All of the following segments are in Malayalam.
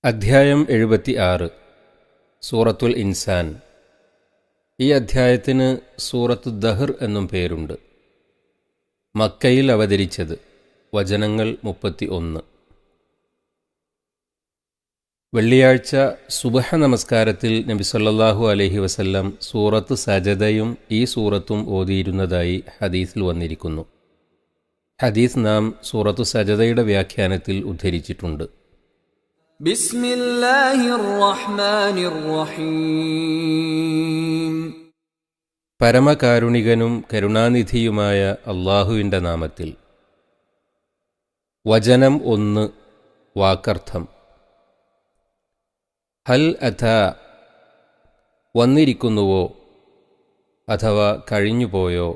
അധ്യായം 76 സൂറത്തുൽ ഇൻസാൻ. ഈ അധ്യായത്തിന് സൂറത്തു ദഹർ എന്നും പേരുണ്ട്. മക്കയിൽ അവതരിച്ചത്. വചനങ്ങൾ 31. വെള്ളിയാഴ്ച സുബഹ നമസ്കാരത്തിൽ നബി സല്ലല്ലാഹു അലൈഹി വസല്ലം സൂറത്ത് സജദയും ഈ സൂറത്തും ഓതിയിരുന്നതായി ഹദീസിൽ വന്നിരിക്കുന്നു. ഹദീസ് നാം സൂറത്തു സജദയുടെ വ്യാഖ്യാനത്തിൽ ഉദ്ധരിച്ചിട്ടുണ്ട്. ബിസ്മില്ലാഹിർ റഹ്മാനിർ റഹീം. പരമകാരുണികനും കരുണാനിധിയുമായ അല്ലാഹുവിൻ്റെ നാമത്തിൽ. വചനം 1. വാക്കർത്ഥം. ഹൽ അഥാ, വന്നിരിക്കുന്നുവോ അഥവാ കഴിഞ്ഞുപോയോ,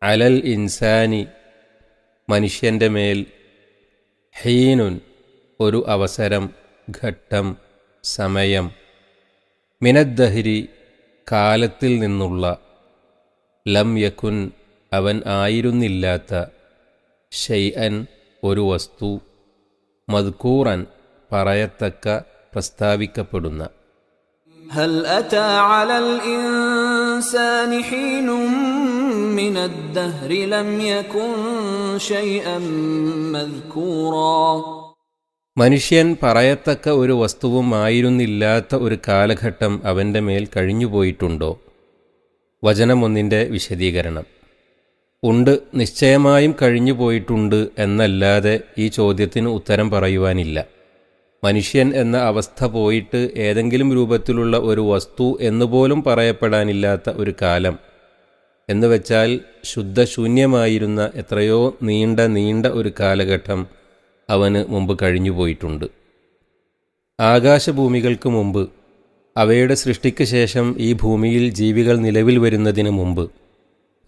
അലൽ ഇൻസാനി, മനുഷ്യൻ്റെ മേൽ, ഹീനുൻ, ഒരു അവസരം, ഘട്ടം, സമയം, മിനദ്ദഹരി, കാലത്തിൽ നിന്നുള്ള, ലം യകുൻ, അവൻ ആയിരുന്നില്ലാത്ത, ഷൈഅൻ, ഒരു വസ്തു, മദ്കൂറൻ, പറയത്തക്ക, പ്രസ്താവിക്കപ്പെടുന്ന. ഹൽ അതാ അലൽ ഇൻസാനി ഹീനും മിനദ്ദഹരി ലം യകുൻ ഷൈഅൻ മദ്കൂറാ. മനുഷ്യൻ പറയത്തക്ക ഒരു വസ്തുവും ആയിരുന്നില്ലാത്ത ഒരു കാലഘട്ടം അവൻ്റെ മേൽ കഴിഞ്ഞുപോയിട്ടുണ്ടോ? വചനം 1 വിശദീകരണം. ഉണ്ട്, നിശ്ചയമായും കഴിഞ്ഞുപോയിട്ടുണ്ട് എന്നല്ലാതെ ഈ ചോദ്യത്തിന് ഉത്തരം പറയുവാനില്ല. മനുഷ്യൻ എന്ന അവസ്ഥ പോയിട്ട് ഏതെങ്കിലും രൂപത്തിലുള്ള ഒരു വസ്തു എന്നുപോലും പറയപ്പെടാനില്ലാത്ത ഒരു കാലം എന്നുവെച്ചാൽ ശുദ്ധശൂന്യമായിരുന്ന എത്രയോ നീണ്ട ഒരു കാലഘട്ടം അവന് മുമ്പ് കഴിഞ്ഞുപോയിട്ടുണ്ട്. ആകാശഭൂമികൾക്ക് മുമ്പ്, അവയുടെ സൃഷ്ടിക്ക് ശേഷം ഈ ഭൂമിയിൽ ജീവികൾ നിലവിൽ വരുന്നതിന് മുമ്പ്,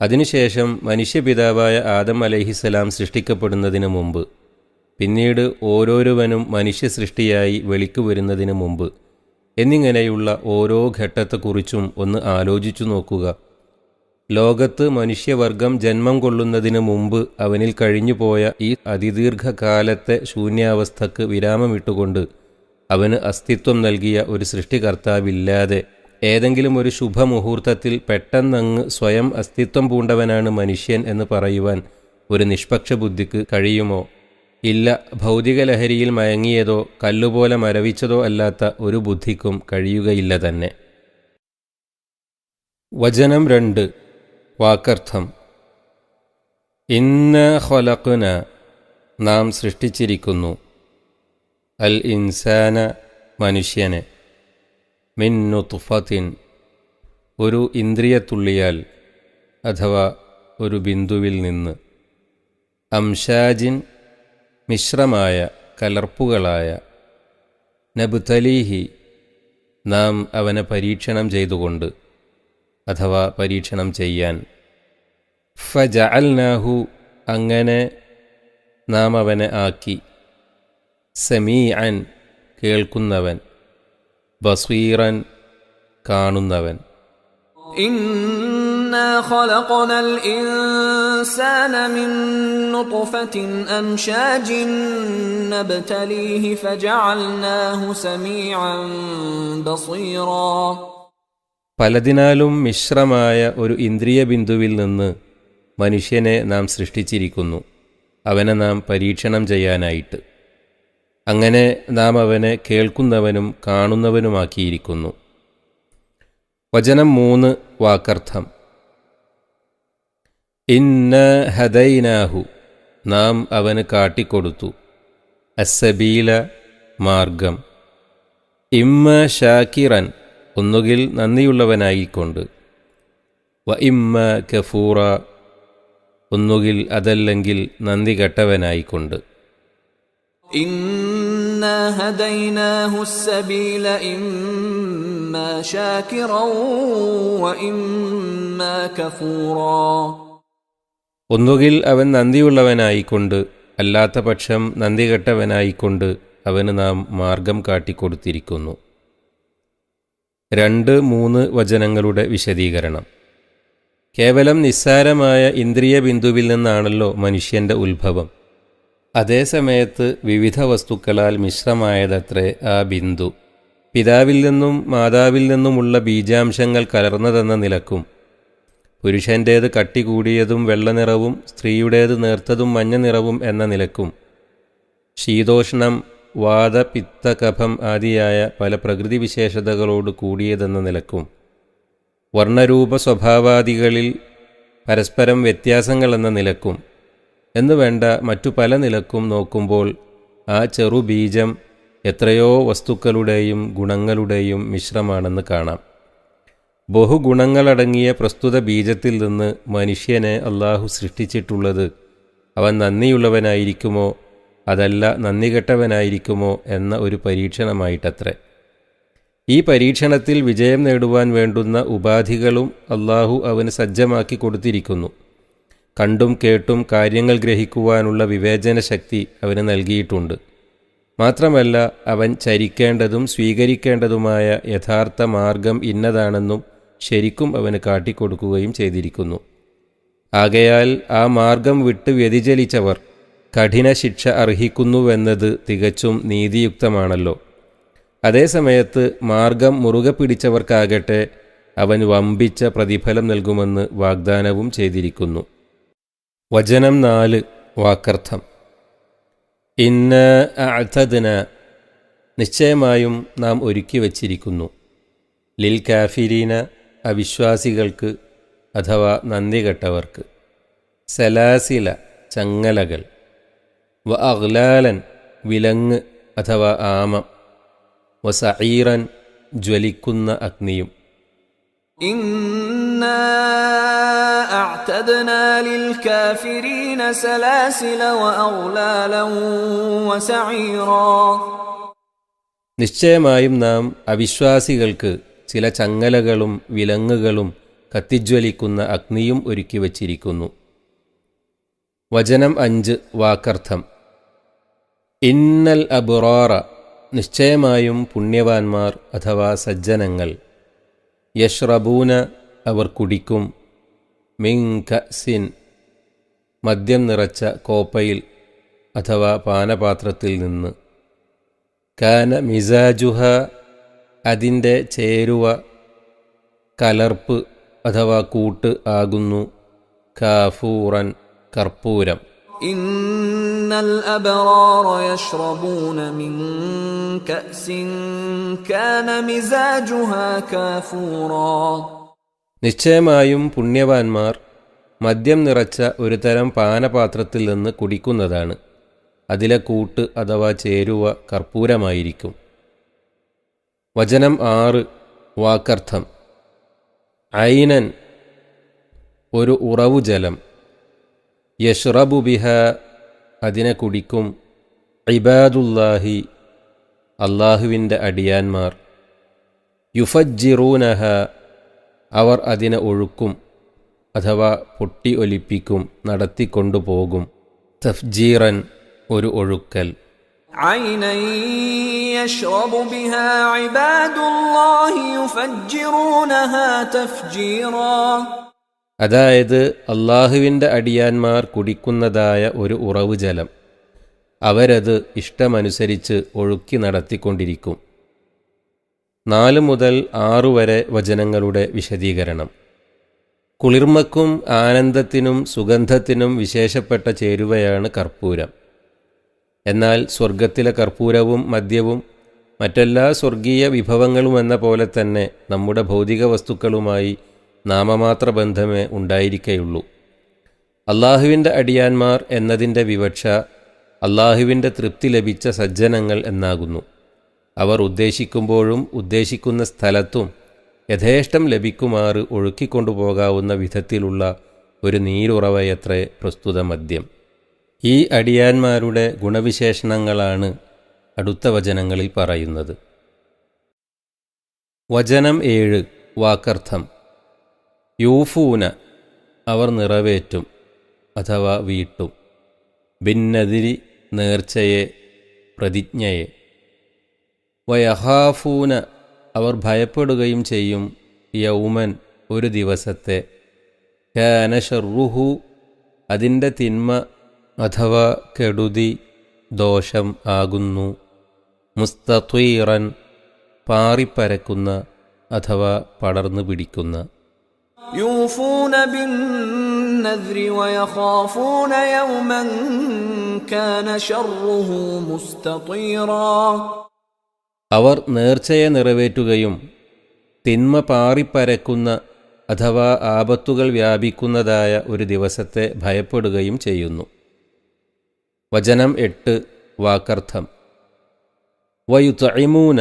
അതിനുശേഷം മനുഷ്യപിതാവായ ആദം അലൈഹിസ്സലാം സൃഷ്ടിക്കപ്പെടുന്നതിന് മുമ്പ്, പിന്നീട് ഓരോരുവനും മനുഷ്യ സൃഷ്ടിയായി വെളിക്ക് വരുന്നതിന് മുമ്പ് എന്നിങ്ങനെയുള്ള ഓരോ ഘട്ടത്തെക്കുറിച്ചും ഒന്ന് ആലോചിച്ചു നോക്കുക. ലോകത്ത് മനുഷ്യവർഗം ജന്മം കൊള്ളുന്നതിന് മുമ്പ് അവനിൽ കഴിഞ്ഞുപോയ ഈ അതിദീർഘകാലത്തെ ശൂന്യാവസ്ഥക്ക് വിരാമമിട്ടുകൊണ്ട് അവന് അസ്തിത്വം നൽകിയ ഒരു സൃഷ്ടികർത്താവില്ലാതെ ഏതെങ്കിലും ഒരു ശുഭമുഹൂർത്തത്തിൽ പെട്ടെന്നങ്ങ് സ്വയം അസ്തിത്വം പൂണ്ടവനാണ് മനുഷ്യൻ എന്ന് പറയുവാൻ ഒരു നിഷ്പക്ഷ ബുദ്ധിക്ക് കഴിയുമോ? ഇല്ല. ഭൗതിക ലഹരിയിൽ മയങ്ങിയതോ കല്ലുപോലെ മരവിച്ചതോ അല്ലാത്ത ഒരു ബുദ്ധിക്കും കഴിയുകയില്ല തന്നെ. വചനം 2. വാക്കർത്ഥം. ഇന്ന ഖലഖ്ന, നാം സൃഷ്ടിച്ചിരിക്കുന്നു, അൽ ഇൻസാന, മനുഷ്യനെ, മിൻ നുത്ഫത്തിൻ, ഒരു ഇന്ദ്രിയത്തുള്ളിയാൽ അഥവാ ഒരു ബിന്ദുവിൽ നിന്ന്, അംശാജിൻ, മിശ്രമായ, കലർപ്പുകളായ, നബ്തലീഹി, നാം അവനെ പരീക്ഷണം ചെയ്തുകൊണ്ട് അഥവാ പരീക്ഷണം ചെയ്യാൻ, ഫജഅൽനാഹു, അങ്ങനെ നാം അവനെ ആക്കി, സമീഅൻ, കേൾക്കുന്നവൻ, ബസീറൻ, കാണുന്നവൻ. ഇന്നാ ഖലഖനൽ ഇൻസാന മിൻ നുത്ഫത്തിൻ അംശാജിൻ നബ്തലീഹി ഫജഅൽനാഹു സമീഅൻ ബസീറാ. പലതിനാലും മിശ്രമായ ഒരു ഇന്ദ്രിയ ബിന്ദുവിൽ നിന്ന് മനുഷ്യനെ നാം സൃഷ്ടിച്ചിരിക്കുന്നു, അവനെ നാം പരീക്ഷണം ചെയ്യാനായിട്ട്. അങ്ങനെ നാം അവനെ കേൾക്കുന്നവനും കാണുന്നവനുമാക്കിയിരിക്കുന്നു. വചനം 3. വാക്കർത്ഥം. ഇന്ന ഹദൈനാഹു, നാം അവന് കാട്ടിക്കൊടുത്തു, അസ്സബീല, മാർഗം, ഇമ്മ ഷാക്കിറൻ, ഒന്നുകിൽ നന്ദിയുള്ളവനായിക്കൊണ്ട്, വ ഇമ്മ കഫൂറ, ഒന്നുകിൽ അതല്ലെങ്കിൽ നന്ദി കെട്ടവനായിക്കൊണ്ട്. ഇന്നാ ഹദൈനാഹു അസ്സബീല ഇമ്മാ ശാകിറൻ വ ഇമ്മാ കഫൂറാ. ഒന്നുകിൽ അവൻ നന്ദിയുള്ളവനായിക്കൊണ്ട്, അല്ലാത്ത പക്ഷം നന്ദി കെട്ടവനായിക്കൊണ്ട് അവന് നാം മാർഗം കാട്ടിക്കൊടുത്തിരിക്കുന്നു. 2, 3 വചനങ്ങളുടെ വിശദീകരണം. കേവലം നിസ്സാരമായ ഇന്ദ്രിയ ബിന്ദുവിൽ നിന്നാണല്ലോ മനുഷ്യൻ്റെ ഉത്ഭവം. അതേസമയത്ത് വിവിധ വസ്തുക്കളാൽ മിശ്രമായതത്രേ ആ ബിന്ദു. പിതാവിൽ നിന്നും മാതാവിൽ നിന്നുമുള്ള ബീജാംശങ്ങൾ കലർന്നതെന്ന നിലക്കും പുരുഷൻ്റേത് കട്ടി കൂടിയതും വെള്ളനിറവും സ്ത്രീയുടേത് നേർത്തതും മഞ്ഞ നിറവും എന്ന നിലക്കും ശീതോഷ്ണം വാത പിത്ത കഫം ആദിയായ പല പ്രകൃതി വിശേഷതകളോട് കൂടിയതെന്ന നിലക്കും വർണ്ണരൂപ സ്വഭാവാദികളിൽ പരസ്പരം വ്യത്യാസങ്ങളെന്ന നിലക്കും എന്നുവേണ്ട മറ്റു പല നിലക്കും നോക്കുമ്പോൾ ആ ചെറുബീജം എത്രയോ വസ്തുക്കളുടെയും ഗുണങ്ങളുടെയും മിശ്രമാണെന്ന് കാണാം. ബഹുഗുണങ്ങളടങ്ങിയ പ്രസ്തുത ബീജത്തിൽ നിന്ന് മനുഷ്യനെ അള്ളാഹു സൃഷ്ടിച്ചിട്ടുള്ളത് അവൻ നന്ദിയുള്ളവനായിരിക്കുമോ അതല്ല നന്ദികെട്ടവനായിരിക്കുമോ എന്ന ഒരു പരീക്ഷണമായിട്ടത്രേ. ഈ പരീക്ഷണത്തിൽ വിജയം നേടുവാൻ വേണ്ടുന്ന ഉപാധികളും അള്ളാഹു അവന് സജ്ജമാക്കി കൊടുത്തിരിക്കുന്നു. കണ്ടും കേട്ടും കാര്യങ്ങൾ ഗ്രഹിക്കുവാനുള്ള വിവേചന ശക്തി അവന് നൽകിയിട്ടുണ്ട്. മാത്രമല്ല അവൻ ചരിക്കേണ്ടതും സ്വീകരിക്കേണ്ടതുമായ യഥാർത്ഥ മാർഗം ഇന്നതാണെന്നും ശരിക്കും അവന് കാട്ടിക്കൊടുക്കുകയും ചെയ്തിരിക്കുന്നു. ആകയാൽ ആ മാർഗം വിട്ട് വ്യതിചലിച്ചവർ കഠിന ശിക്ഷ അർഹിക്കുന്നുവെന്നത് തികച്ചും നീതിയുക്തമാണല്ലോ. അതേസമയത്ത് മാർഗം മുറുകെ പിടിച്ചവർക്കാകട്ടെ അവൻ വമ്പിച്ച പ്രതിഫലം നൽകുമെന്ന് വാഗ്ദാനവും ചെയ്തിരിക്കുന്നു. വചനം 4 വാക്കർത്ഥം. ഇന്ന അഅ്തദ്ന നിശ്ചയമായും നാം ഒരുക്കി വച്ചിരിക്കുന്നു, ലിൽ കാഫിരീന അവിശ്വാസികൾക്ക് അഥവാ നന്ദികെട്ടവർക്ക്, സലാസില ചങ്ങലകൾ, വ അഗ്ലാലൻ വിലങ്ങ് അഥവാ ആമം, വ സഈറൻ ജ്വലിക്കുന്ന അഗ്നിയും. ഇന്നാ അഅ്തദ്നാ ലിൽകാഫിരീന സലാസില വഅഗ്ലാലൻ വസഈറാ നിശ്ചയമായും നാം അവിശ്വാസികൾക്ക് ചില ചങ്ങലകളും വിലങ്ങുകളും കത്തിജ്വലിക്കുന്ന അഗ്നിയും ഒരുക്കി വച്ചിരിക്കുന്നു. വചനം 5 വാക്കർത്ഥം. ഇന്നൽ അബ്റാറ നിശ്ചയമായും പുണ്യവാന്മാർ അഥവാ സജ്ജനങ്ങൾ, യശ്റബൂന അവർ കുടിക്കും, മിൻ കഅ്സിൻ മദ്യം നിറച്ച കോപ്പയിൽ അഥവാ പാനപാത്രത്തിൽ നിന്ന്, കാന മിസാജുഹ അതിൻ്റെ ചേരുവ കലർപ്പ് അഥവാ കൂട്ട് ആകുന്നു, കാഫൂറൻ കർപ്പൂരം. ഇന്നൽ അബ്റാറ യശ്റബൂന മിൻ കഅ്സിൻ കാന മിസാജുഹാ കാഫൂറാ നിശ്ചയമായും പുണ്യവാന്മാർ മദ്യം നിറച്ച ഒരു തരം പാനപാത്രത്തിൽ നിന്ന് കുടിക്കുന്നതാണ്. അതിലെ കൂട്ട് അഥവാ ചേരുവ കർപ്പൂരമായിരിക്കും. വചനം 6 വാക്കർത്ഥം. ഐനൻ ഒരു ഉറവു ജലം, യശ്റബു ബിഹ അതിനെ കുടിക്കും, ഇബാദുല്ലാഹി അള്ളാഹുവിൻ്റെ അടിയാന്മാർ, യുഫജ്ജിറൂനഹ അവർ അതിനെ ഒഴുക്കും അഥവാ പൊട്ടി ഒലിപ്പിക്കും, നടത്തിക്കൊണ്ടുപോകും, തഫ്ജീറൻ ഒരു ഒഴുക്കൽ. ഐനൻ യശ്റബു ബിഹാ ഇബാദുല്ലാഹി യുഫജ്ജിറൂനഹാ തഫ്ജീറാ അതായത് അള്ളാഹുവിൻ്റെ അടിയാന്മാർ കുടിക്കുന്നതായ ഒരു ഉറവ് ജലം, അവരത് ഇഷ്ടമനുസരിച്ച് ഒഴുക്കി നടത്തിക്കൊണ്ടിരിക്കും. 4 മുതൽ 6 വരെ വചനങ്ങളുടെ വിശദീകരണം. കുളിർമക്കും ആനന്ദത്തിനും സുഗന്ധത്തിനും വിശേഷപ്പെട്ട ചേരുവയാണ് കർപ്പൂരം. എന്നാൽ സ്വർഗത്തിലെ കർപ്പൂരവും മദ്യവും മറ്റെല്ലാ സ്വർഗീയ വിഭവങ്ങളുമെന്ന പോലെ തന്നെ നമ്മുടെ ഭൗതിക വസ്തുക്കളുമായി നാമമാത്ര ബന്ധമേ ഉണ്ടായിരിക്കയുള്ളൂ. അള്ളാഹുവിൻ്റെ അടിയാന്മാർ എന്നതിൻ്റെ വിവക്ഷ അള്ളാഹുവിൻ്റെ തൃപ്തി ലഭിച്ച സജ്ജനങ്ങൾ എന്നാകുന്നു. അവർ ഉദ്ദേശിക്കുമ്പോഴും ഉദ്ദേശിക്കുന്ന സ്ഥലത്തും യഥേഷ്ടം ലഭിക്കുമാറ് ഒഴുക്കിക്കൊണ്ടുപോകാവുന്ന വിധത്തിലുള്ള ഒരു നീരുറവയത്രേ പ്രസ്തുത മദ്യം. ഈ അടിയാന്മാരുടെ ഗുണവിശേഷണങ്ങളാണ് അടുത്ത വചനങ്ങളിൽ പറയുന്നത്. വചനം 7 വാക്കർത്ഥം. യൂഫൂന അവർ നിറവേറ്റും അഥവാ വീട്ടും, ഭിന്നതിരി നേർച്ചയെ പ്രതിജ്ഞയെ, വയഹാഫൂന അവർ ഭയപ്പെടുകയും ചെയ്യും, യൗമൻ ഒരു ദിവസത്തെ, കാന ശർറുഹു അതിൻ്റെ തിന്മ അഥവാ കെടുതി, ദോഷം ആകുന്നു. മുസ്തത്വീറൻ പാറിപ്പരക്കുന്ന അഥവാ പടർന്നു പിടിക്കുന്ന. يوفون بالنذر ويخافون يوما كان شره مستطيرا. അവർ നേർച്ചയെ നിറവേറ്റുകയും തിന്മ പാറിപ്പരക്കുന്ന അഥവാ ആപത്തുകൾ വ്യാപിക്കുന്നതായ ഒരു ദിവസത്തെ ഭയപ്പെടുകയും ചെയ്യുന്നു. വചനം 8 വാക്കർത്ഥം. വയുത്ഇമൂന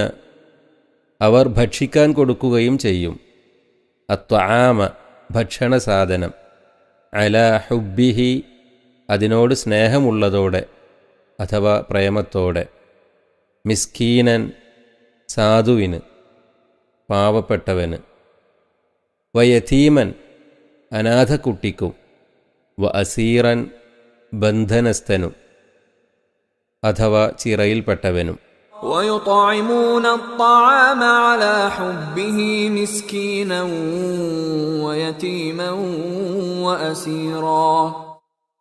അവർ ഭക്ഷിക്കാൻ കൊടുക്കുകയും ചെയ്യും. അത്വആമ ഭക്ഷണ സാധനം. അലാ ഹുബ്ബിഹി അതിനോട് സ്നേഹമുള്ളതോടെ അഥവാ പ്രേമത്തോടെ. മിസ്കീനൻ സാധുവിന് പാവപ്പെട്ടവന്. വയതീമൻ അനാഥക്കുട്ടിക്കും. വ അസീറൻ ബന്ധനസ്ഥനും അഥവാ ചിറയിൽപ്പെട്ടവനും. ويطعمون الطعام على حبه مسكينا ويتيما وأسيرا.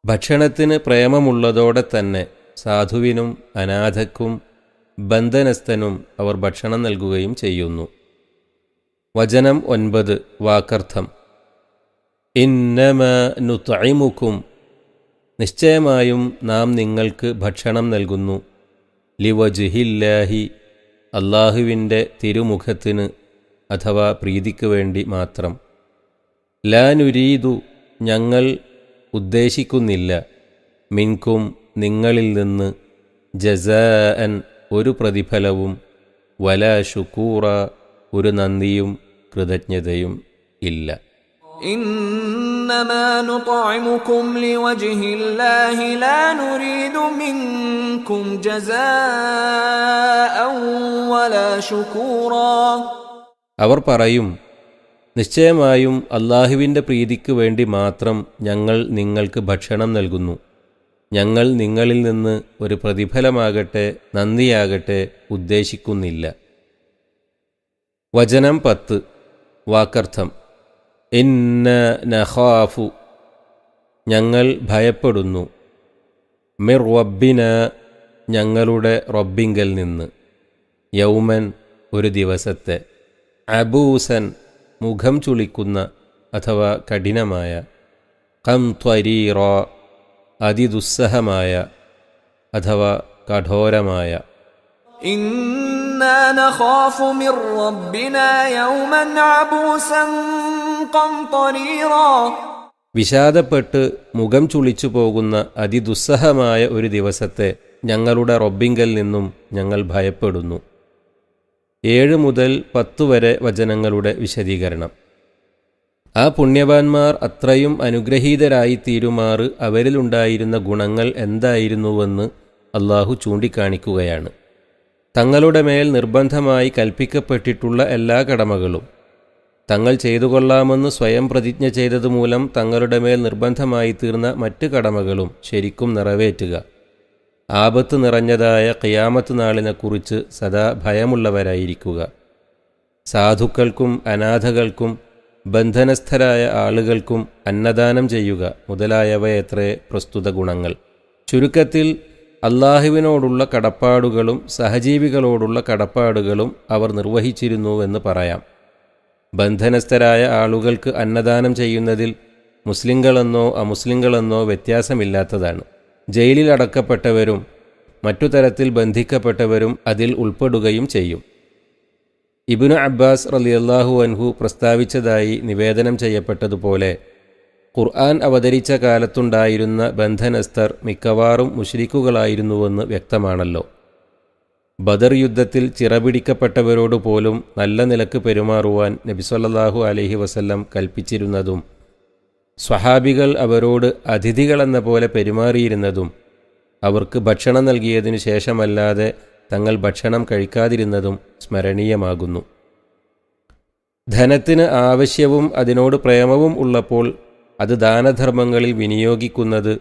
ഭക്ഷണത്തിന് പ്രേമമുള്ളതോടെ തന്നെ സാധുവിനും അനാഥക്കും ബന്ധനസ്ഥനും അവർ ഭക്ഷണം നൽകുകയും ചെയ്യുന്നു. വചനം 9 വാക്കർത്ഥം. ഇന്നമാ നുത്ഇമുക്കും നിശ്ചയമായും നാം നിങ്ങൾക്ക് ഭക്ഷണം നൽകുന്നു. ലിവജ്ഹില്ലാഹി അല്ലാഹുവിൻ്റെ തിരുമുഖത്തിന് അഥവാ പ്രീതിക്ക് വേണ്ടി മാത്രം. ലാ നുരീദു ഞങ്ങൾ ഉദ്ദേശിക്കുന്നില്ല. മിൻകും നിങ്ങളിൽ നിന്ന്. ജസാഅൻ ഒരു പ്രതിഫലവും. വലാ ശുക്കൂറ ഒരു നന്ദിയും കൃതജ്ഞതയും ഇല്ല. إنما نطعمكم لوجه الله لا نريد منكم جزاء ولا شكورا. അവർ പറയും, നിശ്ചയമായും അല്ലാഹുവിൻ്റെ പ്രീതിക്ക് വേണ്ടി മാത്രം ഞങ്ങൾ നിങ്ങൾക്ക് ഭക്ഷണം നൽകുന്നു. ഞങ്ങൾ നിങ്ങളിൽ നിന്ന് ഒരു പ്രതിഫലമാകട്ടെ നന്ദിയാകട്ടെ ഉദ്ദേശിക്കുന്നില്ല. വചനം 10 വാക്കർത്ഥം. ഇന്ന നഖാഫു ഞങ്ങൾ ഭയപ്പെടുന്നു. മിർ റബ്ബിന ഞങ്ങളുടെ റബ്ബിങ്കൽ നിന്ന്. യൗമൻ ഒരു ദിവസത്തെ. അബൂസൻ മുഖം ചുളിക്കുന്ന അഥവാ കഠിനമായ. ഖംത്വരീറ അതിദുസ്സഹമായ അഥവാ കഠോരമായ. إنا نخاف من ربنا يوما عبوسا قمطريرا. വിഷാദപ്പെട്ട് മുഖം ചുളിച്ചു പോകുന്ന അതിദുസ്സഹമായ ഒരു ദിവസത്തെ ഞങ്ങളുടെ റബ്ബിങ്കൽ നിന്നും ഞങ്ങൾ ഭയപ്പെടുന്നു. 7 മുതൽ 10 വരെ വചനങ്ങളുടെ വിശദീകരണം. ആ പുണ്യവാന്മാർ അത്രയും അനുഗ്രഹീതരായിത്തീരുമാറ് അവരിലുണ്ടായിരുന്ന ഗുണങ്ങൾ എന്തായിരുന്നുവെന്ന് അല്ലാഹു ചൂണ്ടിക്കാണിക്കുകയാണ്. തങ്ങളുടെ മേൽ നിർബന്ധമായി കൽപ്പിക്കപ്പെട്ടിട്ടുള്ള എല്ലാ കടമകളും തങ്ങൾ ചെയ്തുകൊള്ളാമെന്ന് സ്വയം പ്രതിജ്ഞ ചെയ്തതുമൂലം തങ്ങളുടെ മേൽ നിർബന്ധമായി തീർന്ന മറ്റ് കടമകളും ശരിക്കും നിറവേറ്റുക. ആപത്ത് നിറഞ്ഞതായ ഖിയാമത്ത് നാളിനെക്കുറിച്ച് സദാ ഭയമുള്ളവരായിരിക്കുക. സാധുക്കൾക്കും അനാഥകൾക്കും ബന്ധനസ്ഥരായ ആളുകൾക്കും അന്നദാനം ചെയ്യുക മുതലായവയത്രേ പ്രസ്തുത ഗുണങ്ങൾ. ചുരുക്കത്തിൽ അല്ലാഹുവിനോടുള്ള കടപ്പാടുകളും സഹജീവികളോടുള്ള കടപ്പാടുകളും അവർ നിർവഹിച്ചിരുന്നുവെന്ന് പറയാം. ബന്ധനസ്ഥരായ ആളുകൾക്ക് അന്നദാനം ചെയ്യുന്നതിൽ മുസ്ലിങ്ങളെന്നോ അമുസ്ലിങ്ങളെന്നോ വ്യത്യാസമില്ലാത്തതാണ്. ജയിലിൽ അടക്കപ്പെട്ടവരും മറ്റു തരത്തിൽ ബന്ധിക്കപ്പെട്ടവരും അതിൽ ഉൾപ്പെടുകയും ചെയ്യും. ഇബ്നു അബ്ബാസ് റളിയല്ലാഹു അൻഹു പ്രസ്താവിച്ചതായി നിവേദനം ചെയ്യപ്പെട്ടതുപോലെ ഖുർആൻ അവതരിച്ച കാലത്തുണ്ടായിരുന്ന ബന്ധനസ്ഥർ മിക്കവാറും മുശ്രിക്കുകളായിരുന്നുവെന്ന് വ്യക്തമാണല്ലോ. ബദർ യുദ്ധത്തിൽ ചിറപിടിക്കപ്പെട്ടവരോട് പോലും നല്ല നിലക്ക് പെരുമാറുവാൻ നബി സല്ലല്ലാഹു അലൈഹി വസല്ലം കൽപ്പിച്ചിരുന്നതും സ്വഹാബികൾ അവരോട് അതിഥികളെന്ന പോലെ പെരുമാറിയിരുന്നതും അവർക്ക് ഭക്ഷണം നൽകിയതിനു ശേഷമല്ലാതെ തങ്ങൾ ഭക്ഷണം കഴിക്കാതിരുന്നതും സ്മരണീയമാകുന്നു. ധനത്തിന് ആവശ്യവും അതിനോട് പ്രേമവും ഉള്ളപ്പോൾ അത് ദാനധർമ്മങ്ങളിൽ വിനിയോഗിക്കുന്നത്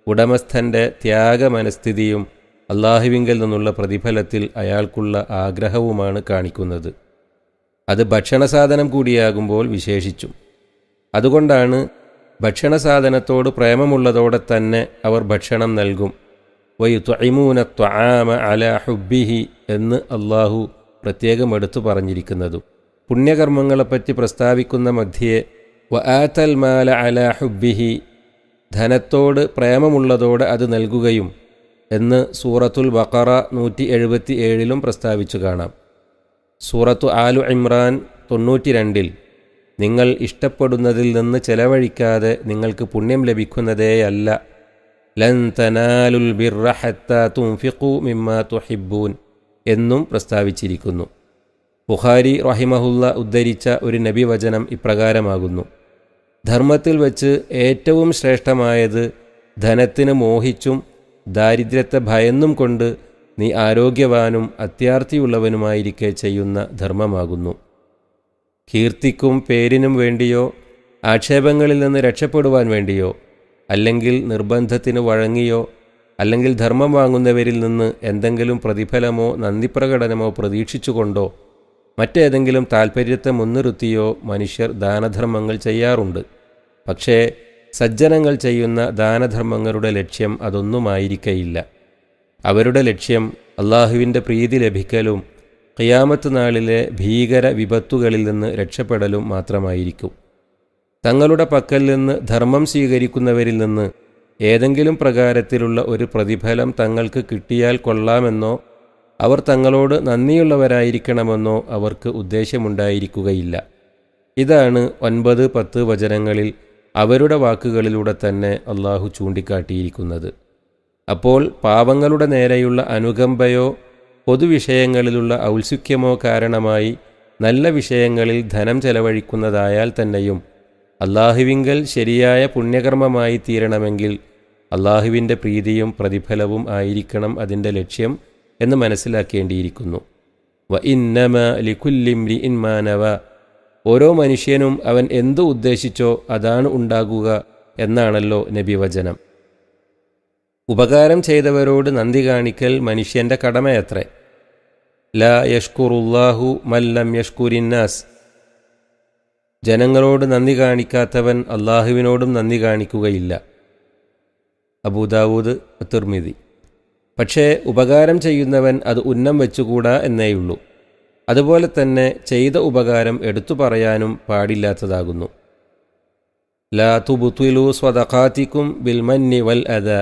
ഉടമസ്ഥൻ്റെ ത്യാഗമനസ്ഥിതിയും അല്ലാഹുവിങ്കൽ നിന്നുള്ള പ്രതിഫലത്തിൽ അയാൾക്കുള്ള ആഗ്രഹവുമാണ് കാണിക്കുന്നത്. അത് ഭക്ഷണസാധനം കൂടിയാകുമ്പോൾ വിശേഷിച്ചും. അതുകൊണ്ടാണ് ഭക്ഷണസാധനത്തോട് പ്രേമമുള്ളതോടെ തന്നെ അവർ ഭക്ഷണം നൽകും. വയുത്ഇമൂന ത്വആമ അലാ ഹുബ്ബിഹി എന്ന് അള്ളാഹു പ്രത്യേകം എടുത്തു പറഞ്ഞിരിക്കുന്നതും. പുണ്യകർമ്മങ്ങളെപ്പറ്റി പ്രസ്താവിക്കുന്ന മധ്യേ വആതൽ മാല അലാ ഹുബ്ബിഹി, ധനത്തോട് പ്രേമമുള്ളതോടെ അത് നൽകുകയും എന്ന് സൂറത്തുൽ ബഖറ 177 പ്രസ്താവിച്ചു കാണാം. സൂറത്തു ആലു ഇമ്രാൻ 92 നിങ്ങൾ ഇഷ്ടപ്പെടുന്നതിൽ നിന്ന് ചെലവഴിക്കാതെ നിങ്ങൾക്ക് പുണ്യം ലഭിക്കുന്നതേയല്ല. ലൻ തനാലുൽ ബിർറ ഹത്താ തുൻഫിഖൂ മിമ്മാ തുഹിബ്ബൂൻ എന്നും പ്രസ്താവിച്ചിരിക്കുന്നു. ബുഖാരി റഹിമഹുല്ല ഉദ്ധരിച്ച ഒരു നബിവചനം ഇപ്രകാരമാകുന്നു: ധർമ്മത്തിൽ വച്ച് ഏറ്റവും ശ്രേഷ്ഠമായത് ധനത്തിന് മോഹിച്ചും ദാരിദ്ര്യത്തെ ഭയന്നും കൊണ്ട് നീ ആരോഗ്യവാനും അത്യാർത്തിയുള്ളവനുമായിരിക്കെ ചെയ്യുന്ന ധർമ്മമാകുന്നു. കീർത്തിക്കും പേരിനും വേണ്ടിയോ ആക്ഷേപങ്ങളിൽ നിന്ന് രക്ഷപ്പെടുവാൻ വേണ്ടിയോ അല്ലെങ്കിൽ നിർബന്ധത്തിന് വഴങ്ങിയോ അല്ലെങ്കിൽ ധർമ്മം വാങ്ങുന്നവരിൽ നിന്ന് എന്തെങ്കിലും പ്രതിഫലമോ നന്ദിപ്രകടനമോ പ്രതീക്ഷിച്ചുകൊണ്ടോ മറ്റേതെങ്കിലും താൽപ്പര്യത്തെ മുൻനിർത്തിയോ മനുഷ്യർ ദാനധർമ്മങ്ങൾ ചെയ്യാറുണ്ട്. പക്ഷേ സജ്ജനങ്ങൾ ചെയ്യുന്ന ദാനധർമ്മങ്ങളുടെ ലക്ഷ്യം അതൊന്നുമായിരിക്കയില്ല. അവരുടെ ലക്ഷ്യം അള്ളാഹുവിൻ്റെ പ്രീതി ലഭിക്കലും ഖിയാമത്ത് നാളിലെ ഭീകര വിപത്തുകളിൽ നിന്ന് രക്ഷപ്പെടലും മാത്രമായിരിക്കും. തങ്ങളുടെ പക്കൽ നിന്ന് ധർമ്മം സ്വീകരിക്കുന്നവരിൽ നിന്ന് ഏതെങ്കിലും പ്രകാരത്തിലുള്ള ഒരു പ്രതിഫലം തങ്ങൾക്ക് കിട്ടിയാൽ കൊള്ളാമെന്നോ അവർ തങ്ങളോട് നന്ദിയുള്ളവരായിരിക്കണമെന്നോ അവർക്ക് ഉദ്ദേശമുണ്ടായിരിക്കുകയില്ല. ഇതാണ് 9-10 വചനങ്ങളിൽ അവരുടെ വാക്കുകളിലൂടെ തന്നെ അള്ളാഹു ചൂണ്ടിക്കാട്ടിയിരിക്കുന്നത്. അപ്പോൾ പാവങ്ങളുടെ നേരെയുള്ള അനുകമ്പയോ പൊതുവിഷയങ്ങളിലുള്ള ഔത്സുക്യമോ കാരണമായി നല്ല വിഷയങ്ങളിൽ ധനം ചെലവഴിക്കുന്നതായാൽ തന്നെയും അള്ളാഹുവിങ്കൽ ശരിയായ പുണ്യകർമ്മമായി തീരണമെങ്കിൽ അള്ളാഹുവിൻ്റെ പ്രീതിയും പ്രതിഫലവും ആയിരിക്കണം അതിൻ്റെ ലക്ഷ്യം എന്ന് മനസ്സിലാക്കേണ്ടിയിരിക്കുന്നു. വ ഇന്നമ ലികുല്ലി ഇംരിഇൻ മാ നവ, ഓരോ മനുഷ്യനും അവൻ എന്തു ഉദ്ദേശിച്ചോ അതാണ് ഉണ്ടാകുക എന്നാണല്ലോ നബിവചനം. ഉപകാരം ചെയ്തവരോട് നന്ദി കാണിക്കൽ മനുഷ്യൻ്റെ കടമയത്രേ. ലാ യഷ്കുറുല്ലാഹു മല്ലം യഷ്കുരിന്നാസ്, ജനങ്ങളോട് നന്ദി കാണിക്കാത്തവൻ അള്ളാഹുവിനോടും നന്ദി കാണിക്കുകയില്ല. അബൂദാവൂദ്, തിർമിദി. പക്ഷേ ഉപകാരം ചെയ്യുന്നവൻ അത് ഉന്നം വെച്ചുകൂടാ എന്നേയുള്ളൂ. അതുപോലെ തന്നെ ചെയ്ത ഉപകാരം എടുത്തു പറയാനും പാടില്ലാത്തതാകുന്നു. ലാ തുബ്തിലൂ സ്വദഖാതികും ബിൽ മന്നി വൽ അദാ,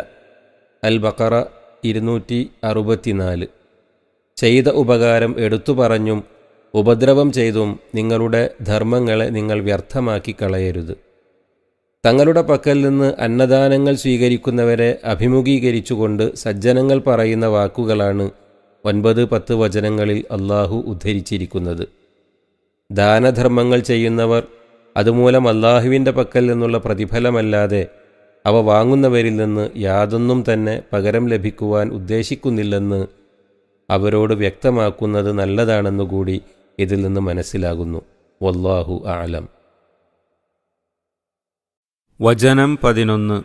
അൽ ബഖറ 264. ചെയ്ത ഉപകാരം എടുത്തു പറഞ്ഞും ഉപദ്രവം ചെയ്തും നിങ്ങളുടെ ധർമ്മങ്ങളെ നിങ്ങൾ വ്യർത്ഥമാക്കി കളയരുത്. തങ്ങളുടെ പക്കൽ നിന്ന് അന്നദാനങ്ങൾ സ്വീകരിക്കുന്നവരെ അഭിമുഖീകരിച്ചുകൊണ്ട് സജ്ജനങ്ങൾ പറയുന്ന വാക്കുകളാണ് 9-10 വചനങ്ങളിൽ അള്ളാഹു ഉദ്ധരിച്ചിരിക്കുന്നത്. ദാനധർമ്മങ്ങൾ ചെയ്യുന്നവർ അതുമൂലം അള്ളാഹുവിൻ്റെ പക്കൽ നിന്നുള്ള പ്രതിഫലമല്ലാതെ അവ വാങ്ങുന്നവരിൽ നിന്ന് യാതൊന്നും തന്നെ പകരം ലഭിക്കുവാൻ ഉദ്ദേശിക്കുന്നില്ലെന്ന് അവരോട് വ്യക്തമാക്കുന്നത് നല്ലതാണെന്നുകൂടി ഇതിൽ നിന്ന് മനസ്സിലാകുന്നു. വല്ലാഹു അഅലം. വചനം 11.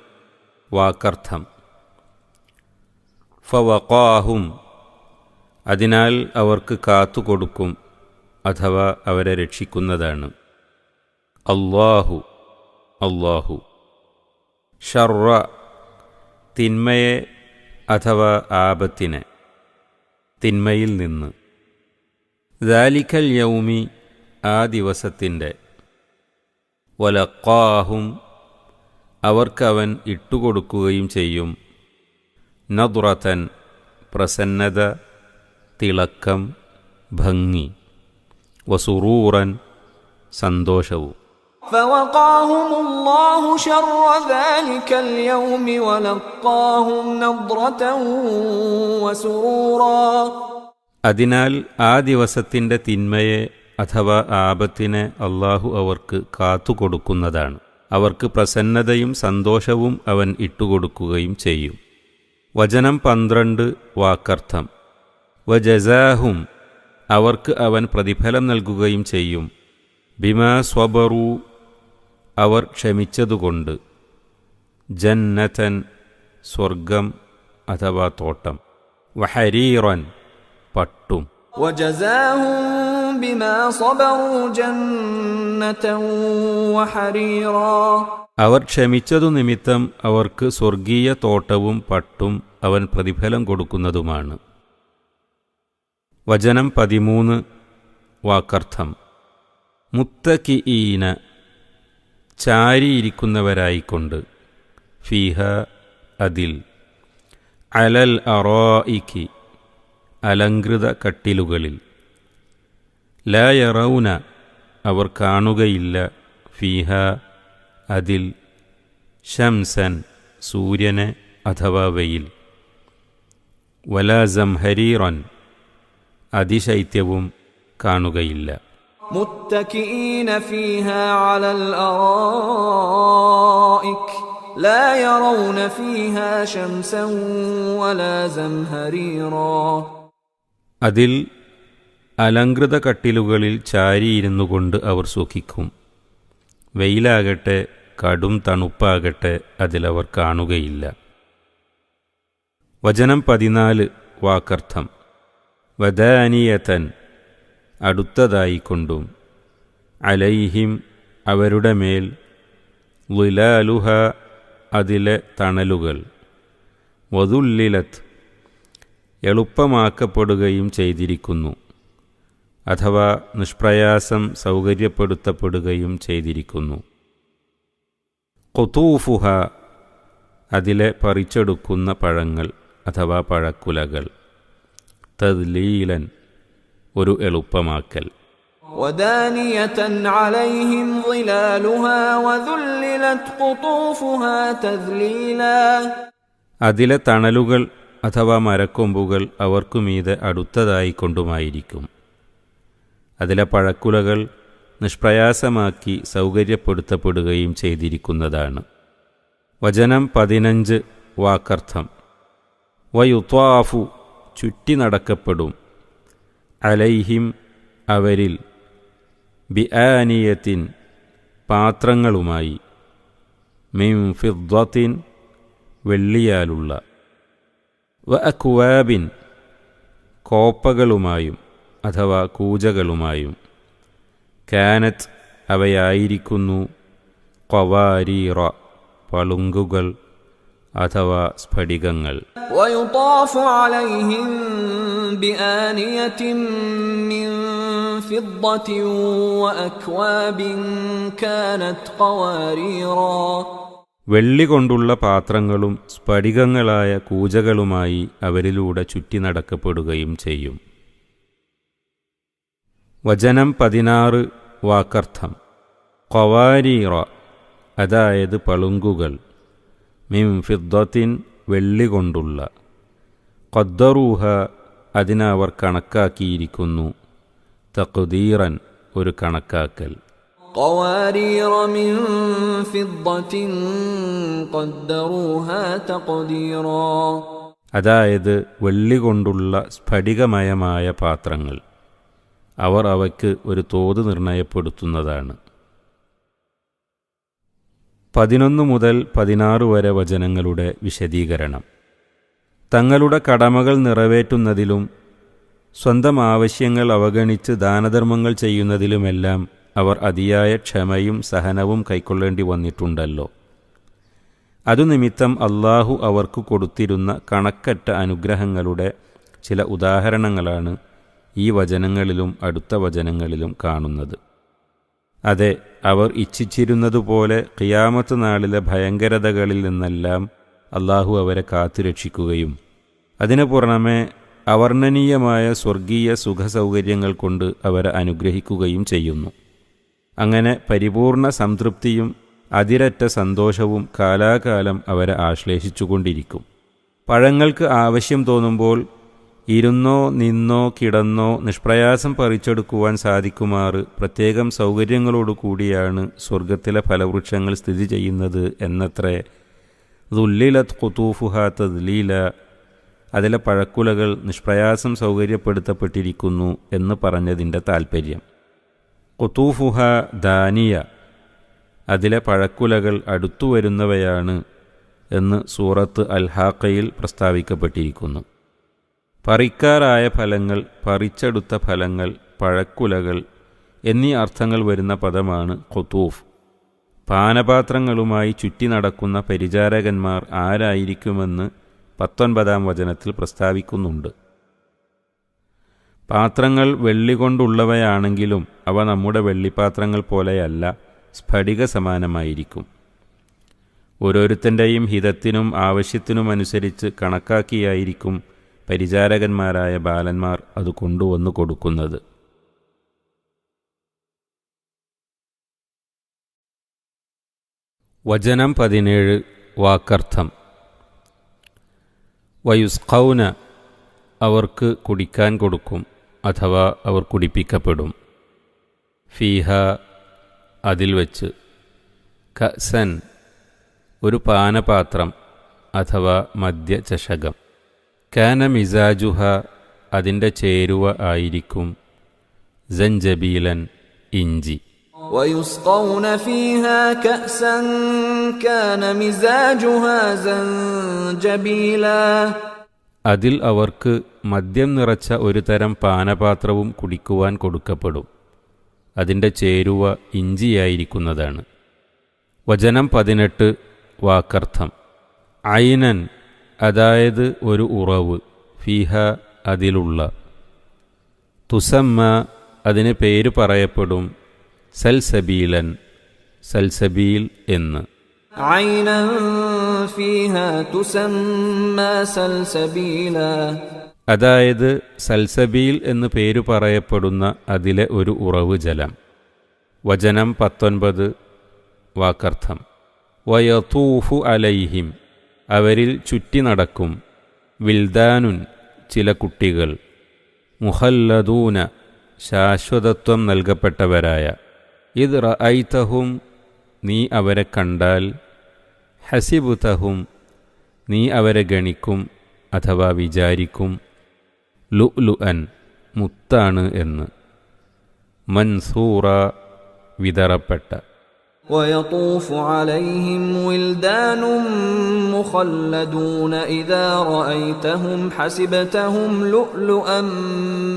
വാക്കർത്ഥം. ഫവഖാഹും, അതിനാൽ അവർക്ക് കാത്തുകൊടുക്കും അഥവാ അവരെ രക്ഷിക്കുന്നതാണ്. അല്ലാഹു, അല്ലാഹു. ഷർറ, തിന്മയെ അഥവാ ആപത്തിനെ, തിന്മയിൽ നിന്ന്. ദാലിക്കൽ യൗമി, ആ ദിവസത്തിൻ്റെ. വലഖാഹും, അവർക്കവൻ ഇട്ടുകൊടുക്കുകയും ചെയ്യും. നദ്റതൻ, പ്രസന്നത, തിളക്കം, ഭംഗി. വസുറൂറൻ, സന്തോഷവും. فوقاهم الله شر ذلك اليوم ولقاهم نضرة وسرورا. അതിനാൽ ആ ദിവസത്തിൻ്റെ തിന്മയെ അഥവാ ആപത്തിനെ അള്ളാഹു അവർക്ക് കാത്തുകൊടുക്കുന്നതാണ്. അവർക്ക് പ്രസന്നതയും സന്തോഷവും അവൻ ഇട്ടുകൊടുക്കുകയും ചെയ്യും. വചനം 12. വാക്കർത്ഥം. വജസാഹും, അവർക്ക് അവൻ പ്രതിഫലം നൽകുകയും ചെയ്യും. ബിമാ സ്വബറു, അവർ ക്ഷമിച്ചതുകൊണ്ട്. ജന്നതൻ, സ്വർഗം അഥവാ തോട്ടം. വഹരീറൻ, പട്ടും. وجزاهم بما صبروا جنة وحريرا. അവർ ക്ഷമിച്ചതു നിമിത്തം അവർക്ക് സ്വർഗീയ തോട്ടവും പട്ടും അവൻ പ്രതിഫലം കൊടുക്കുന്നതുമാണ്. വചനം 13 വാക്കർത്ഥം. മുത്തകിഈന ചാരിയിരിക്കുന്നവരായിക്കൊണ്ട്, ഫീഹ അതിൽ, അലൽ അറായിക്കി അലങ്കൃത കട്ടിലുകളിൽ, ലാ യറൗന അവർ കാണുകയില്ല, ഫീഹ അതിൽ, ശംസൻ സൂര്യനെ അഥവാ വെയിൽ, വലാ സംഹരീറൻ അതിശൈത്യവും കാണുകയില്ല. മുത്തകിഈന ഫീഹാ അലൽ അറായിക് ലാ യറൗന ഫീഹാ ശംസൻ വലാ സംഹരീറാ. അതിൽ അലങ്കൃത കട്ടിലുകളിൽ ചാരിയിരുന്നുകൊണ്ട് അവർ സുഖിക്കും. വെയിലാകട്ടെ കടും തണുപ്പാകട്ടെ അതിലവർ കാണുകയില്ല. വചനം 14 വാക്കർത്ഥം. വദാനിയതൻ അടുത്തതായിക്കൊണ്ടും, അലൈഹിം അവരുടെ മേൽ, ളിലാലുഹ അതിലെ തണലുകൾ, വദുല്ലിലത്ത് എളുപ്പമാക്കപ്പെടുകയും ചെയ്തിരിക്കുന്നു, അഥവാ നിഷ്പ്രയാസം സൗകര്യപ്പെടുത്തപ്പെടുകയും ചെയ്തിരിക്കുന്നു. ഖുതൂഫുഹ അതിലെ പറിച്ചെടുക്കുന്ന പഴങ്ങൾ അഥവാ പഴക്കുലകൾ, തദ്ലീലൻ ഒരു എളുപ്പമാക്കൽ. വദാനിയതൻ അലൈഹിം ളിലാലുഹാ വദുല്ലിലത് ഖുതൂഫുഹാ തദ്ലീലാ. അതിലെ തണലുകൾ അഥവാ മരക്കൊമ്പുകൾ അവർക്കുമീതെ അടുത്തതായിക്കൊണ്ടുമായിരിക്കും. അതിലെ പഴക്കുലകൾ നിഷ്പ്രയാസമാക്കി സൗകര്യപ്പെടുത്തപ്പെടുകയും ചെയ്തിരിക്കുന്നതാണ്. വചനം 15 വാക്കർത്ഥം. വയുത്വാഫു ചുറ്റി നടക്കപ്പെടും, അലൈഹിം അവരിൽ, ബിആനിയത്തിൻ പാത്രങ്ങളുമായി, മിൻ ഫിദ്ദത്തിൻ വെള്ളിയാലുള്ള, വഅക്വാബിൻ കോപ്പകളുമായും അഥവാ കൂജകളുമായും, കാനത്ത് അവയായിരിക്കുന്നു, ഖവാരീറ പളുങ്കുകൾ അഥവാ സ്ഫടികങ്ങൾ. വയുതാഫു അലൈഹിം ബിആനിയത്തിൻ മിൻ ഫിദ്ദത്തിൻ വഅക്വാബിൻ കാനത്ത് ഖവാരീറ. വെള്ളി കൊണ്ടുള്ള പാത്രങ്ങളും സ്ഫടികങ്ങളായ കൂജകളുമായി അവരിലൂടെ ചുറ്റി നടക്കപ്പെടുകയും ചെയ്യും. വചനം 16 വാക്കർത്ഥം. ഖവാരീറ അതായത് പളുങ്കുകൾ, മിൻ ഫിദ്ദത്തിൻ വെള്ളി കൊണ്ടുള്ള, ഖദ്ദറൂഹ അതിനവർ കണക്കാക്കിയിരിക്കുന്നു, തഖ്ദീറൻ ഒരു കണക്കാക്കൽ. ഖവാരീറ മിൻ ഫിദ്ദത്തിൻ ഖദ്ദറൂഹാ തഖ്ദീറാ. അതായത് വെള്ളി കൊണ്ടുള്ള സ്ഫടികമയമായ പാത്രങ്ങൾ, അവർ അവയ്ക്ക് ഒരു തോത് നിർണയപ്പെടുത്തുന്നതാണ്. 11 മുതൽ 16 വരെ വചനങ്ങളുടെ വിശദീകരണം. തങ്ങളുടെ കടമകൾ നിറവേറ്റുന്നതിലും സ്വന്തം ആവശ്യങ്ങൾ അവഗണിച്ച് ദാനധർമ്മങ്ങൾ ചെയ്യുന്നതിലുമെല്ലാം അവർ അതിയായ ക്ഷമയും സഹനവും കൈക്കൊള്ളേണ്ടി വന്നിട്ടുണ്ടല്ലോ. അതുനിമിത്തം അള്ളാഹു അവർക്ക് കൊടുത്തിരുന്ന കണക്കറ്റ അനുഗ്രഹങ്ങളുടെ ചില ഉദാഹരണങ്ങളാണ് ഈ വചനങ്ങളിലും അടുത്ത വചനങ്ങളിലും കാണുന്നത്. അതെ, അവർ ഇച്ഛിച്ചിരുന്നതുപോലെ ഖിയാമത്ത് നാളിലെ ഭയങ്കരതകളിൽ നിന്നെല്ലാം അള്ളാഹു അവരെ കാത്തുരക്ഷിക്കുകയും അതിനു പുറമെ അവർണ്ണനീയമായ സ്വർഗീയ സുഖസൗകര്യങ്ങൾ കൊണ്ട് അവരെ അനുഗ്രഹിക്കുകയും ചെയ്യുന്നു. അങ്ങനെ പരിപൂർണ സംതൃപ്തിയും അതിരറ്റ സന്തോഷവും കാലാകാലം അവരെ ആശ്ലേഷിച്ചുകൊണ്ടിരിക്കും. പഴങ്ങൾക്ക് ആവശ്യം തോന്നുമ്പോൾ ഇരുന്നോ നിന്നോ കിടന്നോ നിഷ്പ്രയാസം പറിച്ചെടുക്കുവാൻ സാധിക്കുമാറ് പ്രത്യേകം സൗകര്യങ്ങളോടുകൂടിയാണ് സ്വർഗത്തിലെ ഫലവൃക്ഷങ്ങൾ സ്ഥിതി ചെയ്യുന്നത് എന്നത്രേ ദുല്ലിലത് ഖുതൂഫുഹാ തദ്ലീല, അതിലെ പഴക്കുലകൾ നിഷ്പ്രയാസം സൗകര്യപ്പെടുത്തപ്പെട്ടിരിക്കുന്നു എന്ന് പറഞ്ഞതിൻ്റെ താൽപ്പര്യം. ഖുതൂഫുഹ ദാനിയ, അതിലെ പഴക്കുലകൾ അടുത്തുവരുന്നവയാണ് എന്ന് സൂറത്ത് അൽ-ഹാഖയിൽ പ്രസ്താവിക്കപ്പെട്ടിരിക്കുന്നു. പറിക്കാറായ ഫലങ്ങൾ, പറിച്ചെടുത്ത ഫലങ്ങൾ, പഴക്കുലകൾ എന്നീ അർത്ഥങ്ങൾ വരുന്ന പദമാണ് ഖുതൂഫ്. പാനപാത്രങ്ങളുമായി ചുറ്റി നടക്കുന്ന പരിചാരകന്മാർ ആരായിരിക്കുമെന്ന് 19-ാം വചനത്തിൽ പ്രസ്താവിക്കുന്നുണ്ട്. പാത്രങ്ങൾ വെള്ളി കൊണ്ടുള്ളവയാണെങ്കിലും അവ നമ്മുടെ വെള്ളിപ്പാത്രങ്ങൾ പോലെയല്ല, സ്ഫടിക സമാനമായിരിക്കും. ഓരോരുത്തൻ്റെയും ഹിതത്തിനും ആവശ്യത്തിനുമനുസരിച്ച് കണക്കാക്കിയായിരിക്കും പരിചാരകന്മാരായ ബാലന്മാർ അത് കൊണ്ടുവന്നു കൊടുക്കുന്നത്. വചനം 17 വാക്കർത്ഥം. വയുസ്ഖൗന അവർക്ക് കുടിക്കാൻ കൊടുക്കും അഥവാ അവർ കുടിപ്പിക്കപ്പെടും. ഫീഹ അതിൽ വച്ച്, കഅ്സൻ ഒരു പാനപാത്രം അഥവാ മദ്യചഷകം, കാന മിസാജുഹ അതിൻ്റെ ചേരുവ ആയിരിക്കും, സഞ്ചബീലൻ ഇഞ്ചി. ويسقون فيها كأسا كان مزاجها زنجبيلا അതിൽ അവർക്ക് മദ്യം നിറച്ച ഒരു തരം പാനപാത്രവും കുടിക്കുവാൻ കൊടുക്കപ്പെടും. അതിൻ്റെ ചേരുവ ഇഞ്ചിയായിരിക്കുന്നതാണ്. വചനം 18 വാക്കർത്ഥം. ഐനൻ അതായത് ഒരു ഉറവ്, ഫീഹ അതിലുള്ള, തുസമ്മ അതിന് പേര് പറയപ്പെടും, സൽസബീലൻ സൽസബീൽ എന്ന്. عينا فيها تسمى سلسبيلا അതായത് സൽസബീൽ എന്ന് പേരു പറയപ്പെടുന്ന അതിലെ ഒരു ഉറവ് ജലം. വചനം 19 വാക്കർത്ഥം. വയതൂഫു അലൈഹിം അവരിൽ ചുറ്റി നടക്കും, വിൽദാനുൻ ചില കുട്ടികൾ, മുഹല്ലദൂന ശാശ്വതത്വം നൽകപ്പെട്ടവരായ, ഇദ് റഅയ്തഹും നീ അവരെ കണ്ടാൽ, ഹസിബുതഹും നീ അവരെ ഗണിക്കും അഥവാ വിചാരിക്കും, ലുഅ്ലുഅൻ മുത്താണ് എന്ന്, മൻസൂറ വിതറപ്പെട്ട. ويطوف عليهم ولدان مخلدون إذا رأيتهم حسبتهم لؤلؤا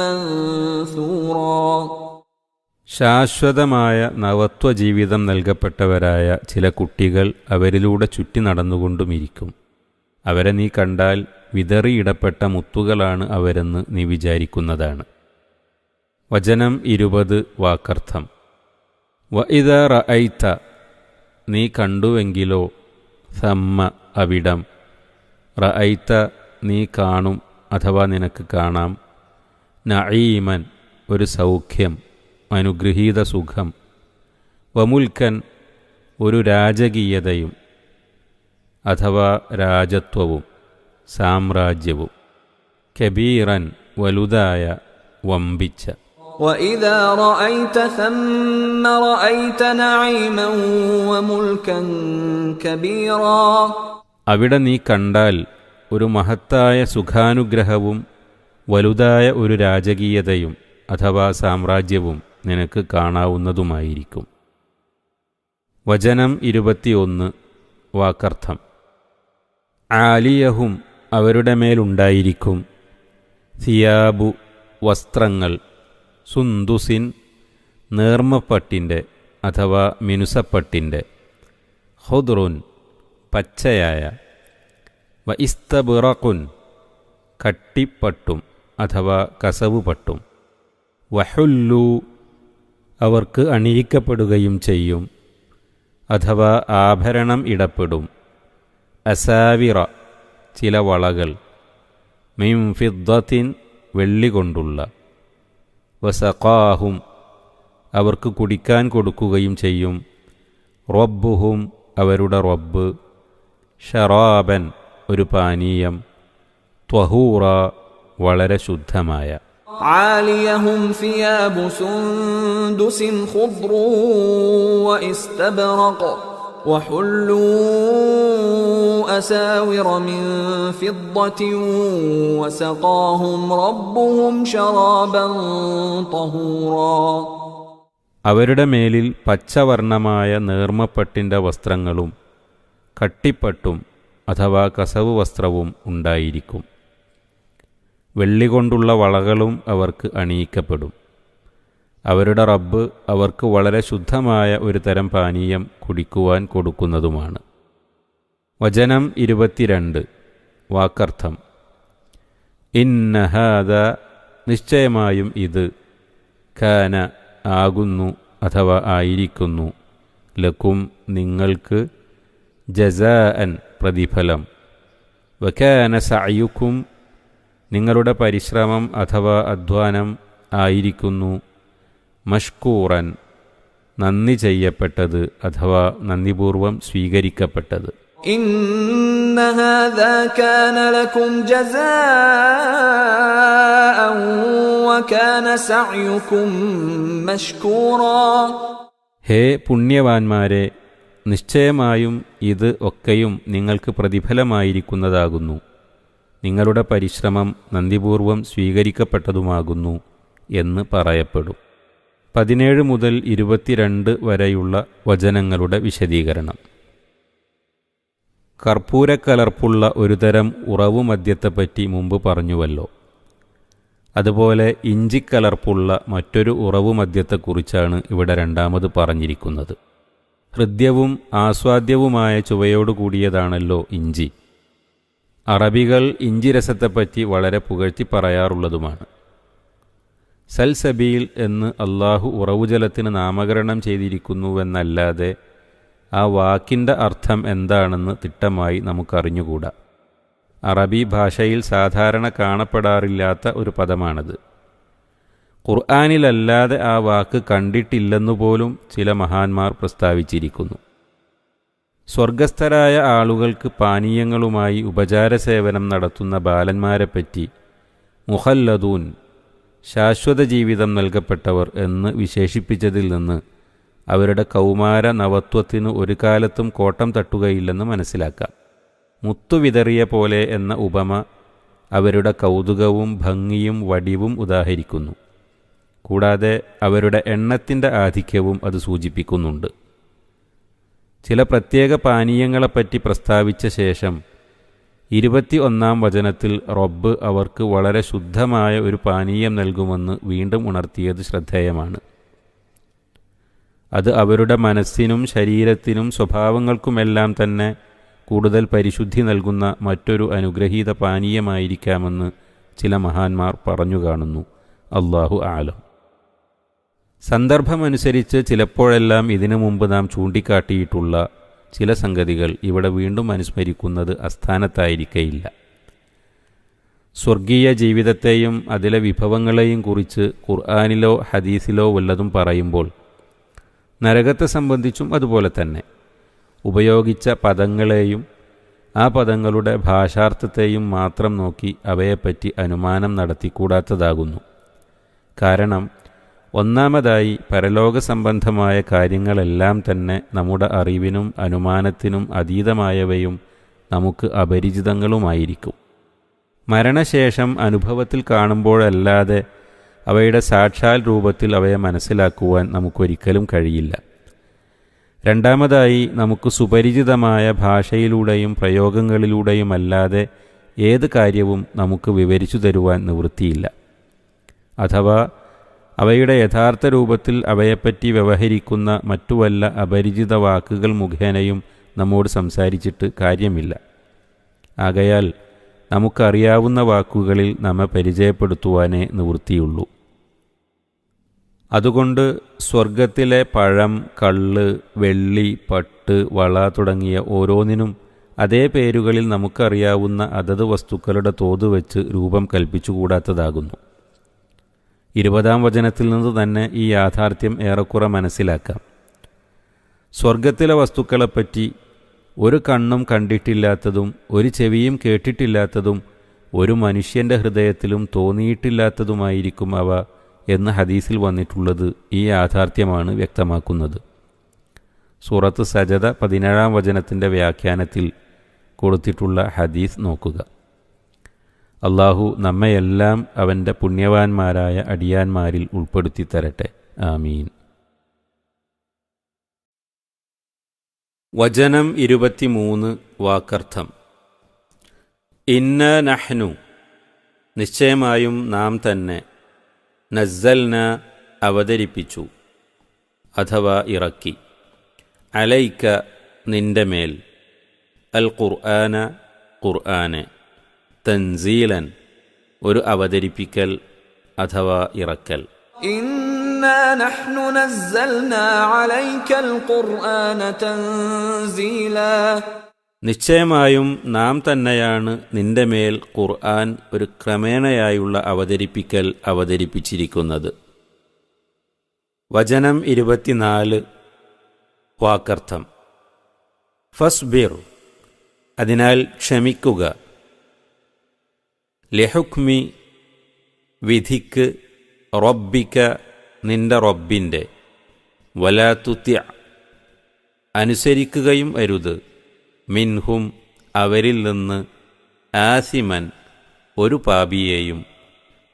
منثورا ശാശ്വതമായ നവത്വജീവിതം നൽകപ്പെട്ടവരായ ചില കുട്ടികൾ അവരിലൂടെ ചുറ്റി നടന്നുകൊണ്ടുമിരിക്കും. അവരെ നീ കണ്ടാൽ വിതറിയിടപ്പെട്ട മുത്തുകളാണ് അവരെന്ന് നീ വിചാരിക്കുന്നതാണ്. വചനം 20 വാക്കർത്ഥം. വഇദാ റഅയ്ത നീ കണ്ടുവെങ്കിലോ, സമ്മ അവിടം, റഅയ്ത നീ കാണും അഥവാ നിനക്ക് കാണാം, നഈമൻ ഒരു സൗഖ്യം അനുഗ്രഹീത സുഖം, വമുൽക്കൻ ഒരു രാജകീയതയും അഥവാ രാജത്വവും സാമ്രാജ്യവും, കബീറൻ വലുതായ വമ്പിച്ച. وإذا رأيت ثم رأيت نعيما وملكا كبيرا അവിടെ നീ കണ്ടാൽ ഒരു മഹത്തായ സുഖാനുഗ്രഹവും വലുതായ ഒരു രാജകീയതയും അഥവാ സാമ്രാജ്യവും നിനക്ക് കാണാവുന്നതുമായിരിക്കും. വചനം 21 വാക്കർത്ഥം. ആലിയഹും അവരുടെ മേലുണ്ടായിരിക്കും, സിയാബു വസ്ത്രങ്ങൾ, സുന്ദുസിൻ നേർമ്മപ്പട്ടിൻ്റെ അഥവാ മിനുസപ്പട്ടിൻ്റെ, ഖുദ്റുൻ പച്ചയായ, വഇസ്തബ്റഖുൻ കട്ടിപ്പട്ടും അഥവാ കസവുപട്ടും, വഹുല്ലു അവർക്ക് അണിയിക്കപ്പെടുകയും ചെയ്യും അഥവാ ആഭരണം ഇടപെടും, അസാവിറ ചില വളകൾ, മിൻ ഫിദ്ദത്തിൻ വെള്ളി കൊണ്ടുള്ള, വസഖാഹും അവർക്ക് കുടിക്കാൻ കൊടുക്കുകയും ചെയ്യും, റബ്ബുഹും അവരുടെ റബ്ബ്, ഷറാബൻ ഒരു പാനീയം, ത്വഹൂറ വളരെ ശുദ്ധമായ. عاليهم ثياب سندس خضر واستبرق وحلوا أساور من فضة وسقاهم ربهم شرابا طهورا അവരുടെ മേലിൽ പച്ചവർണ്ണമായ നേർമ്മപ്പട്ടിൻ്റെ വസ്ത്രങ്ങളും കട്ടിപ്പട്ടും അഥവാ കസവ് വസ്ത്രവും ഉണ്ടായിരിക്കും. വെള്ളികൊണ്ടുള്ള വളകളും അവർക്ക് അണിയിക്കപ്പെടും. അവരുടെ റബ്ബ് അവർക്ക് വളരെ ശുദ്ധമായ ഒരു തരം പാനീയം കുടിക്കുവാൻ കൊടുക്കുന്നതുമാണ്. വചനം 22. വാക്കർത്ഥം: ഇന്ന ഹാദ, നിശ്ചയമായും ഇത്, കാന, ആകുന്നു അഥവാ ആയിരിക്കുന്നു, ലക്കും, നിങ്ങൾക്ക്, ജസാഅൻ, പ്രതിഫലം, വകാന സഅയുക്കും, നിങ്ങളുടെ പരിശ്രമം അഥവാ അധ്വാനം ആയിരിക്കുന്നു, മഷ്കൂറൻ, നന്ദി ചെയ്യപ്പെട്ടത് അഥവാ നന്ദിപൂർവം സ്വീകരിക്കപ്പെട്ടത്. إن هذا كان لكم جزاء وكان سعيكم مشكورا. ഹേ പുണ്യവാന്മാരെ, നിശ്ചയമായും ഇത് ഒക്കെയും നിങ്ങൾക്ക് പ്രതിഫലമായിരിക്കുന്നതാകുന്നു, നിങ്ങളുടെ പരിശ്രമം നന്ദിപൂർവം സ്വീകരിക്കപ്പെട്ടതുമാകുന്നു എന്ന് പറയപ്പെടും. 17 മുതൽ 22 വരെയുള്ള വചനങ്ങളുടെ വിശദീകരണം. കർപ്പൂരക്കലർപ്പുള്ള ഒരുതരം ഉറവു മദ്യത്തെപ്പറ്റി മുമ്പ് പറഞ്ഞുവല്ലോ. അതുപോലെ ഇഞ്ചിക്കലർപ്പുള്ള മറ്റൊരു ഉറവു മദ്യത്തെക്കുറിച്ചാണ് ഇവിടെ രണ്ടാമത് പറഞ്ഞിരിക്കുന്നത്. ഹൃദ്യവും ആസ്വാദ്യവുമായ ചുവയോടുകൂടിയതാണല്ലോ ഇഞ്ചി. അറബികൾ ഇഞ്ചിരസത്തെപ്പറ്റി വളരെ പുകഴ്ത്തി പറയാറുള്ളതുമാണ്. സൽസബീൽ എന്ന് അള്ളാഹു ഉറവുജലത്തിന് നാമകരണം ചെയ്തിരിക്കുന്നുവെന്നല്ലാതെ ആ വാക്കിൻ്റെ അർത്ഥം എന്താണെന്ന് തിട്ടമായി നമുക്കറിഞ്ഞുകൂടാ. അറബി ഭാഷയിൽ സാധാരണ കാണപ്പെടാറില്ലാത്ത ഒരു പദമാണത്. ഖുർആനിലല്ലാതെ ആ വാക്ക് കണ്ടിട്ടില്ലെന്നുപോലും ചില മഹാന്മാർ പ്രസ്താവിച്ചിരിക്കുന്നു. സ്വർഗസ്ഥരായ ആളുകൾക്ക് പാനീയങ്ങളുമായി ഉപചാരസേവനം നടത്തുന്ന ബാലന്മാരെപ്പറ്റി മുഹല്ലദൂൻ, ശാശ്വത ജീവിതം നൽകപ്പെട്ടവർ എന്ന് വിശേഷിപ്പിച്ചതിൽ നിന്ന് അവരുടെ കൗമാര നവത്വത്തിന് ഒരു കാലത്തും കോട്ടം തട്ടുകയില്ലെന്ന് മനസ്സിലാക്കാം. മുത്തുവിതറിയ പോലെ എന്ന ഉപമ അവരുടെ കൗതുകവും ഭംഗിയും വടിവും ഉദാഹരിക്കുന്നു. കൂടാതെ അവരുടെ എണ്ണത്തിൻ്റെ ആധിക്യവും അത് സൂചിപ്പിക്കുന്നുണ്ട്. ചില പ്രത്യേക പാനീയങ്ങളെപ്പറ്റി പ്രസ്താവിച്ച ശേഷം 21-ാം വചനത്തിൽ റബ്ബ് അവർക്ക് വളരെ ശുദ്ധമായ ഒരു പാനീയം നൽകുമെന്ന് വീണ്ടും ഉണർത്തിയത് ശ്രദ്ധേയമാണ്. അത് അവരുടെ മനസ്സിനും ശരീരത്തിനും സ്വഭാവങ്ങൾക്കുമെല്ലാം തന്നെ കൂടുതൽ പരിശുദ്ധി നൽകുന്ന മറ്റൊരു അനുഗ്രഹീത പാനീയമായിരിക്കാമെന്ന് ചില മഹാന്മാർ പറഞ്ഞു കാണുന്നു. അല്ലാഹു ആലം. സന്ദർഭമനുസരിച്ച് ചിലപ്പോഴെല്ലാം ഇതിനു മുമ്പ് നാം ചൂണ്ടിക്കാട്ടിയിട്ടുള്ള ചില സംഗതികൾ ഇവിടെ വീണ്ടും അനുസ്മരിക്കുന്നത് അസ്ഥാനത്തായിരിക്കയില്ല. സ്വർഗീയ ജീവിതത്തെയും അതിലെ വിഭവങ്ങളെയും കുറിച്ച് ഖുർആനിലോ ഹദീസിലോ വല്ലതും പറയുമ്പോൾ നരകത്തെ സംബന്ധിച്ചും അതുപോലെ തന്നെ ഉപയോഗിച്ച പദങ്ങളെയും ആ പദങ്ങളുടെ ഭാഷാർത്ഥത്തെയും മാത്രം നോക്കി അവയെപ്പറ്റി അനുമാനം നടത്തിക്കൂടാത്തതാകുന്നു. കാരണം ഒന്നാമതായി പരലോക സംബന്ധമായ കാര്യങ്ങളെല്ലാം തന്നെ നമ്മുടെ അറിവിനും അനുമാനത്തിനും അതീതമായവയും നമുക്ക് അപരിചിതങ്ങളുമായിരിക്കും. മരണശേഷം അനുഭവത്തിൽ കാണുമ്പോഴല്ലാതെ അവയുടെ സാക്ഷാൽ രൂപത്തിൽ അവയെ മനസ്സിലാക്കുവാൻ നമുക്കൊരിക്കലും കഴിയില്ല. രണ്ടാമതായി നമുക്ക് സുപരിചിതമായ ഭാഷയിലൂടെയും പ്രയോഗങ്ങളിലൂടെയുമല്ലാതെ ഏത് കാര്യവും നമുക്ക് വിവരിച്ചു തരുവാൻ നിവൃത്തിയില്ല. അഥവാ അവയുടെ യഥാർത്ഥ രൂപത്തിൽ അവയെപ്പറ്റി വ്യവഹരിക്കുന്ന മറ്റു വല്ല അപരിചിത വാക്കുകൾ മുഖേനയും നമ്മോട് സംസാരിച്ചിട്ട് കാര്യമില്ല. ആകയാൽ നമുക്കറിയാവുന്ന വാക്കുകളിൽ നമ്മെ പരിചയപ്പെടുത്തുവാനേ നിവൃത്തിയുള്ളൂ. അതുകൊണ്ട് സ്വർഗത്തിലെ പഴം, കള്ള്, വെള്ളി, പട്ട്, വള തുടങ്ങിയ ഓരോന്നിനും അതേ പേരുകളിൽ നമുക്കറിയാവുന്ന അതത് വസ്തുക്കളുടെ തോത് വെച്ച് രൂപം കൽപ്പിച്ചുകൂടാത്തതാകുന്നു. 20-ാം വചനത്തിൽ നിന്ന് തന്നെ ഈ യാഥാർത്ഥ്യം ഏറെക്കുറെ മനസ്സിലാക്കാം. സ്വർഗത്തിലെ വസ്തുക്കളെപ്പറ്റി ഒരു കണ്ണും കണ്ടിട്ടില്ലാത്തതും ഒരു ചെവിയും കേട്ടിട്ടില്ലാത്തതും ഒരു മനുഷ്യൻ്റെ ഹൃദയത്തിലും തോന്നിയിട്ടില്ലാത്തതുമായിരിക്കും അവ എന്ന് ഹദീസിൽ വന്നിട്ടുള്ളത് ഈ യാഥാർത്ഥ്യമാണ് വ്യക്തമാക്കുന്നത്. സൂറത്ത് സജദ 17-ാം വചനത്തിൻ്റെ വ്യാഖ്യാനത്തിൽ കൊടുത്തിട്ടുള്ള ഹദീസ് നോക്കുക. അള്ളാഹു നമ്മയെല്ലാം അവൻ്റെ പുണ്യവാന്മാരായ അടിയാന്മാരിൽ ഉൾപ്പെടുത്തി തരട്ടെ. ആമീൻ. വചനം 23 വാക്കർത്ഥം: ഇന്ന നഹ്നു, നിശ്ചയമായും നാം തന്നെ, നസ്സൽന, അവതരിപ്പിച്ചു അഥവാ ഇറക്കി, അലൈക്ക നിന്റെ മേൽ, അൽ ഖുർആന ഖുർആനെ, തൻസീലൻ ഒരു അവതരിപ്പിക്കൽ അഥവാ ഇറക്കൽ. ഇന്നാ നഹ്നു നസ്സൽനാ അലൈക്കൽ ഖുർആന തൻസീലാ, നിശ്ചയമായും നാം തന്നെയാണ് നിന്റെ മേൽ ഖുർആൻ ഒരു ക്രമേണയായുള്ള അവതരിപ്പിക്കൽ അവതരിപ്പിച്ചിരിക്കുന്നത്. വചനം 24 വാക്കർത്ഥം. ഫസ്ബിർ അതിനാൽ ക്ഷമിക്കുക, ലിഹുക്മി വിധിക്ക്, റബ്ബിക നിന്റെ റബ്ബിൻ്റെ, വലാ തുതി അനുസരിക്കുകയും അരുത്, മിൻഹും അവരിൽ നിന്ന്, ആസിമൻ ഒരു പാപിയെയും,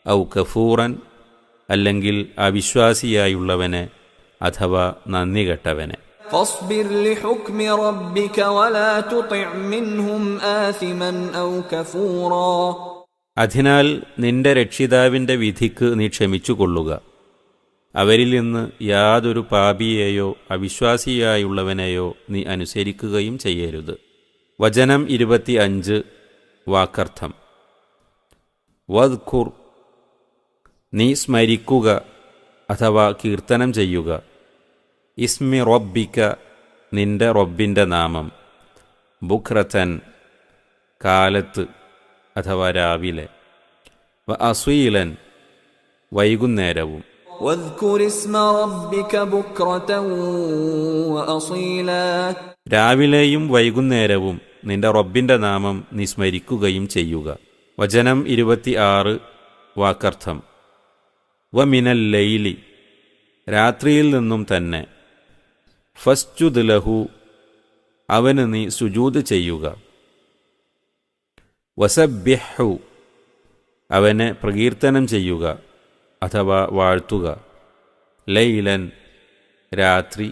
ഔ കഫൂറൻ അല്ലെങ്കിൽ അവിശ്വാസിയായുള്ളവനെ അഥവാ നന്ദി കെട്ടവനെ. فاصبر لحكم ربك ولا تطع منهم آثما أو كفورا, അതിനാൽ നിന്റെ രക്ഷിതാവിൻ്റെ വിധിക്ക് നീ ക്ഷമിച്ചുകൊള്ളുക, അവരിൽ നിന്ന് യാതൊരു പാപിയെയോ അവിശ്വാസിയായുള്ളവനെയോ നീ അനുസരിക്കുകയും ചെയ്യരുത്. വചനം 25 വാക്കർത്ഥം. വദ്കുർ നീ സ്മരിക്കുക അഥവാ കീർത്തനം ചെയ്യുക, ഇസ്മി റബ്ബിക നിന്റെ റബ്ബിൻ്റെ നാമം, ബുഖ്റതൻ കാലത്ത് അഥവാ രാവിലെ, വ അസ്വീലൻ വൈകുന്നേരവും. واذكر اسم ربك بكرة وأصيلا, രാവിലെയും വൈകുന്നേരവും നിന്റെ റബ്ബിൻ്റെ നാമം നീ സ്മരിക്കുകയും ചെയ്യുക. വചനം 26 വാക്കർത്ഥം. വ മിനൽ ലൈലി രാത്രിയിൽ നിന്നും തന്നെ, ഫസ്ജുദ് ലഹു അവന് നീ സുജൂദ് ചെയ്യുക, വസബ്ബിഹു അവനെ പ്രകീർത്തനം ചെയ്യുക അഥവാ വാഴ്ത്തുക, ലൈലൻ രാത്രി,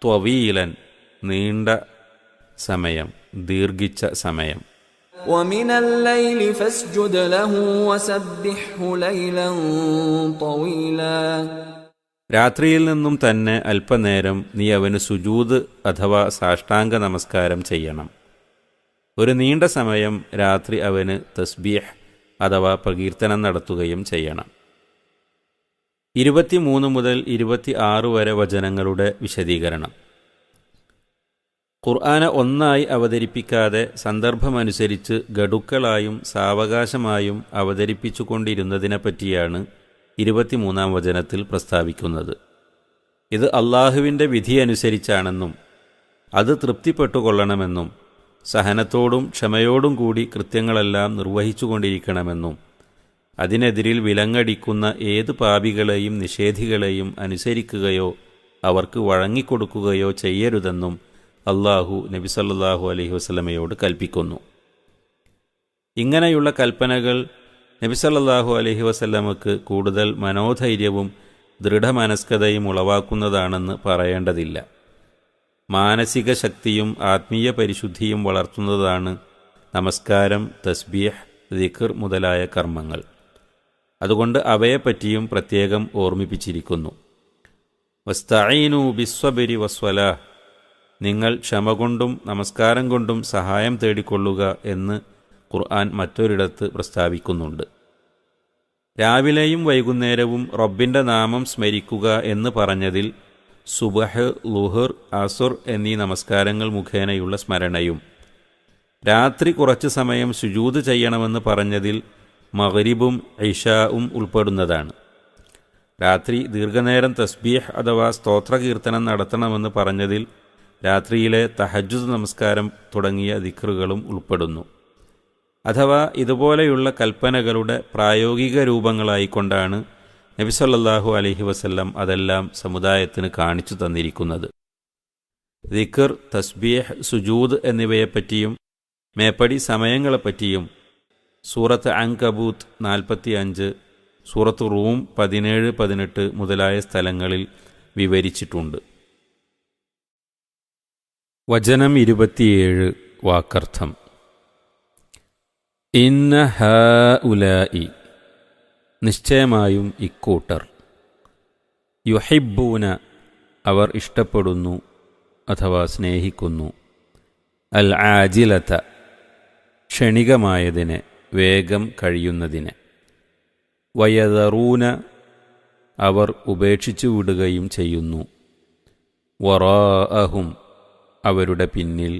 ത്വവീലൻ നീണ്ട സമയം ദീർഘിച്ച സമയം. ومن الليل فاسجد له وسبحه ليلا طويلا, രാത്രിയിൽ നിന്നും തന്നെ അല്പനേരം നീ അവന് സുജൂദ് അഥവാ സാഷ്ടാംഗ നമസ്കാരം ചെയ്യണം. ഒരു നീണ്ട സമയം രാത്രി അവന് തസ്ബീഹ് അഥവാ പ്രകീർത്തനം നടത്തുകയും ചെയ്യണം. 23 മുതൽ 26 വരെ വചനങ്ങളുടെ വിശദീകരണം. ഖുർആനെ ഒന്നായി അവതരിപ്പിക്കാതെ സന്ദർഭമനുസരിച്ച് ഗഡുക്കളായും സാവകാശമായും അവതരിപ്പിച്ചുകൊണ്ടിരുന്നതിനെപ്പറ്റിയാണ് 23-ാം വചനത്തിൽ പ്രസ്താവിക്കുന്നത്. ഇത് അള്ളാഹുവിൻ്റെ വിധിയനുസരിച്ചാണെന്നും അത് തൃപ്തിപ്പെട്ടുകൊള്ളണമെന്നും സഹനത്തോടും ക്ഷമയോടും കൂടി കൃത്യങ്ങളെല്ലാം നിർവഹിച്ചുകൊണ്ടിരിക്കണമെന്നും അതിനെതിരിൽ വിലങ്ങടിക്കുന്ന ഏത് പാപികളെയും നിഷേധികളെയും അനുസരിക്കുകയോ അവർക്ക് വഴങ്ങിക്കൊടുക്കുകയോ ചെയ്യരുതെന്നും അള്ളാഹു നബി സല്ലല്ലാഹു അലൈഹി വസല്ലമയോട് കൽപ്പിക്കുന്നു. ഇങ്ങനെയുള്ള കൽപ്പനകൾ നബി സല്ലല്ലാഹു അലൈഹി വസല്ലമക്ക് കൂടുതൽ മനോധൈര്യവും ദൃഢമനസ്കതയും ഉളവാക്കുന്നതാണെന്ന് പറയേണ്ടതില്ല. മാനസിക ശക്തിയും ആത്മീയ പരിശുദ്ധിയും വളർത്തുന്നതാണ് നമസ്കാരം, തസ്ബീഹ്, ദിക്ർ മുതലായ കർമ്മങ്ങൾ. അതുകൊണ്ട് അവയെപ്പറ്റിയും പ്രത്യേകം ഓർമ്മിപ്പിച്ചിരിക്കുന്നു. വസ്തഈനു ബിസ്സബ്രി വസ്വലാഹ് നിങ്ങൾ ക്ഷമ കൊണ്ടും നമസ്കാരം കൊണ്ടും സഹായം തേടിക്കൊള്ളുക എന്ന് ഖുർആൻ മറ്റൊരിടത്ത് പ്രസ്താവിക്കുന്നുണ്ട്. രാവിലെയും വൈകുന്നേരവും റബ്ബിൻ്റെ നാമം സ്മരിക്കുക എന്ന് പറഞ്ഞതിൽ സുബഹ്, ളുഹർ, അസുർ എന്നീ നമസ്കാരങ്ങൾ മുഖേനയുള്ള സ്മരണയും രാത്രി കുറച്ച് സമയം സുജൂദ് ചെയ്യണമെന്ന് പറഞ്ഞതിൽ മഗ്രിബും ഇശാഉം ഉൾപ്പെടുന്നതാണ്. രാത്രി ദീർഘനേരം തസ്ബീഹ് അഥവാ സ്തോത്രകീർത്തനം നടത്തണമെന്ന് പറഞ്ഞതിൽ രാത്രിയിലെ തഹജ്ജുദ് നമസ്കാരം തുടങ്ങിയ ദിക്റുകളും ഉൾപ്പെടുന്നു. അഥവാ ഇതുപോലെയുള്ള കൽപ്പനകളുടെ പ്രായോഗിക രൂപങ്ങളായിക്കൊണ്ടാണ് നബി സല്ലല്ലാഹു അലൈഹി വസല്ലം അതെല്ലാം സമുദായത്തിന് കാണിച്ചു തന്നിരിക്കുന്നത്. ദിക്ർ, തസ്ബീഹ്, സുജൂദ് എന്നിവയെപ്പറ്റിയും മേപ്പടി സമയങ്ങളെപ്പറ്റിയും സൂറത്ത് അൻകബൂത്ത് 45, സൂറത്ത് റൂം 17, 18 മുതലായ സ്ഥലങ്ങളിൽ വിവരിച്ചിട്ടുണ്ട്. വചനം 27 വാക്കർത്ഥം. ഇന്ന ഹഉലാഇ നിശ്ചയമായും ഇക്കൂട്ടർ, യുഹിബ്ബൂന അവർ ഇഷ്ടപ്പെടുന്നു അഥവാ സ്നേഹിക്കുന്നു, അൽ ആജിലത ക്ഷണികമായതിനെ, വേഗം കഴിയുന്നതിനെ, വയദറൂന അവർ ഉപേക്ഷിച്ചു വിടുകയും ചെയ്യുന്നു, വറാഅഹും അവരുടെ പിന്നിൽ,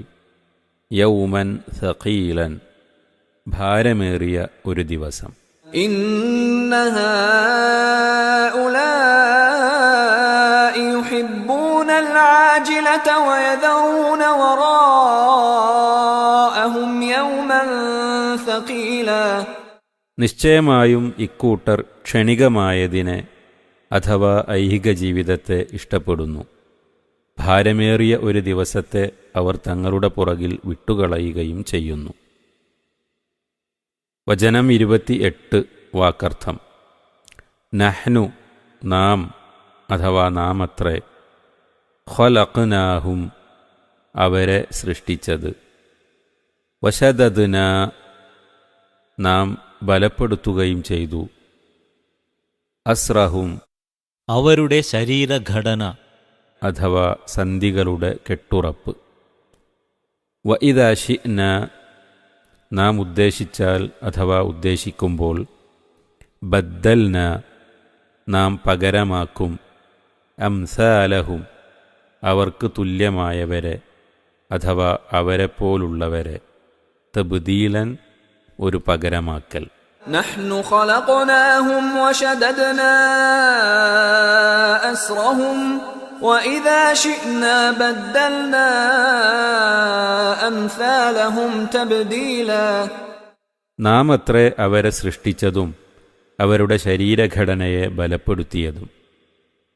യൗമൻ സഖീലൻ ഭാരമേറിയ ഒരു ദിവസം. ഇന്ന ഹൗലാഇ യുഹിബ്ബൂനൽ ആജിലത വയദറൂന വറാഅഹും യൗമൻ സഖീലാ. നിശ്ചയമായും ഇക്കൂട്ടർ ക്ഷണികമായതിനെ അഥവാ ഐഹിക ജീവിതത്തെ ഇഷ്ടപ്പെടുന്നു, ഭാരമേറിയ ഒരു ദിവസത്തെ അവർ തങ്ങളുടെ പുറകിൽ വിട്ടുകളയുകയും ചെയ്യുന്നു. വചനം 28 വാക്കർത്ഥം. നഹ്നു നാം അഥവാ നാം അത്രേ, ഖലഖ്നാഹും അവരെ സൃഷ്ടിച്ചത്, വശദദ്നാ നാം ബലപ്പെടുത്തുകയും ചെയ്തു, അസ്റഹും അവരുടെ ശരീരഘടന അഥവാ സന്ധികളുടെ കെട്ടുറപ്പ്. വഇദാ ശിഅ്ന നാം ഉദ്ദേശിച്ചാൽ അഥവാ ഉദ്ദേശിക്കുമ്പോൾ, ബദ്ദൽന നാം പകരമാക്കും, അംസാലഹും അവർക്ക് തുല്യമായവരെ അഥവാ അവരെപ്പോലുള്ളവരെ, തബ്ദീലൻ ഒരു പകരമാക്കൽ. നഹ്നു ഖലഖനാഹും വശദദ്നാ അസ്റഹും വഇദാ ശിഅ്നാ ബദ്ദൽനാ അംസാലഹും തബ്ദീലാ. നാം അത്രേ അവരെ സൃഷ്ടിച്ചതും അവരുടെ ശരീരഘടനയെ ബലപ്പെടുത്തിയതും.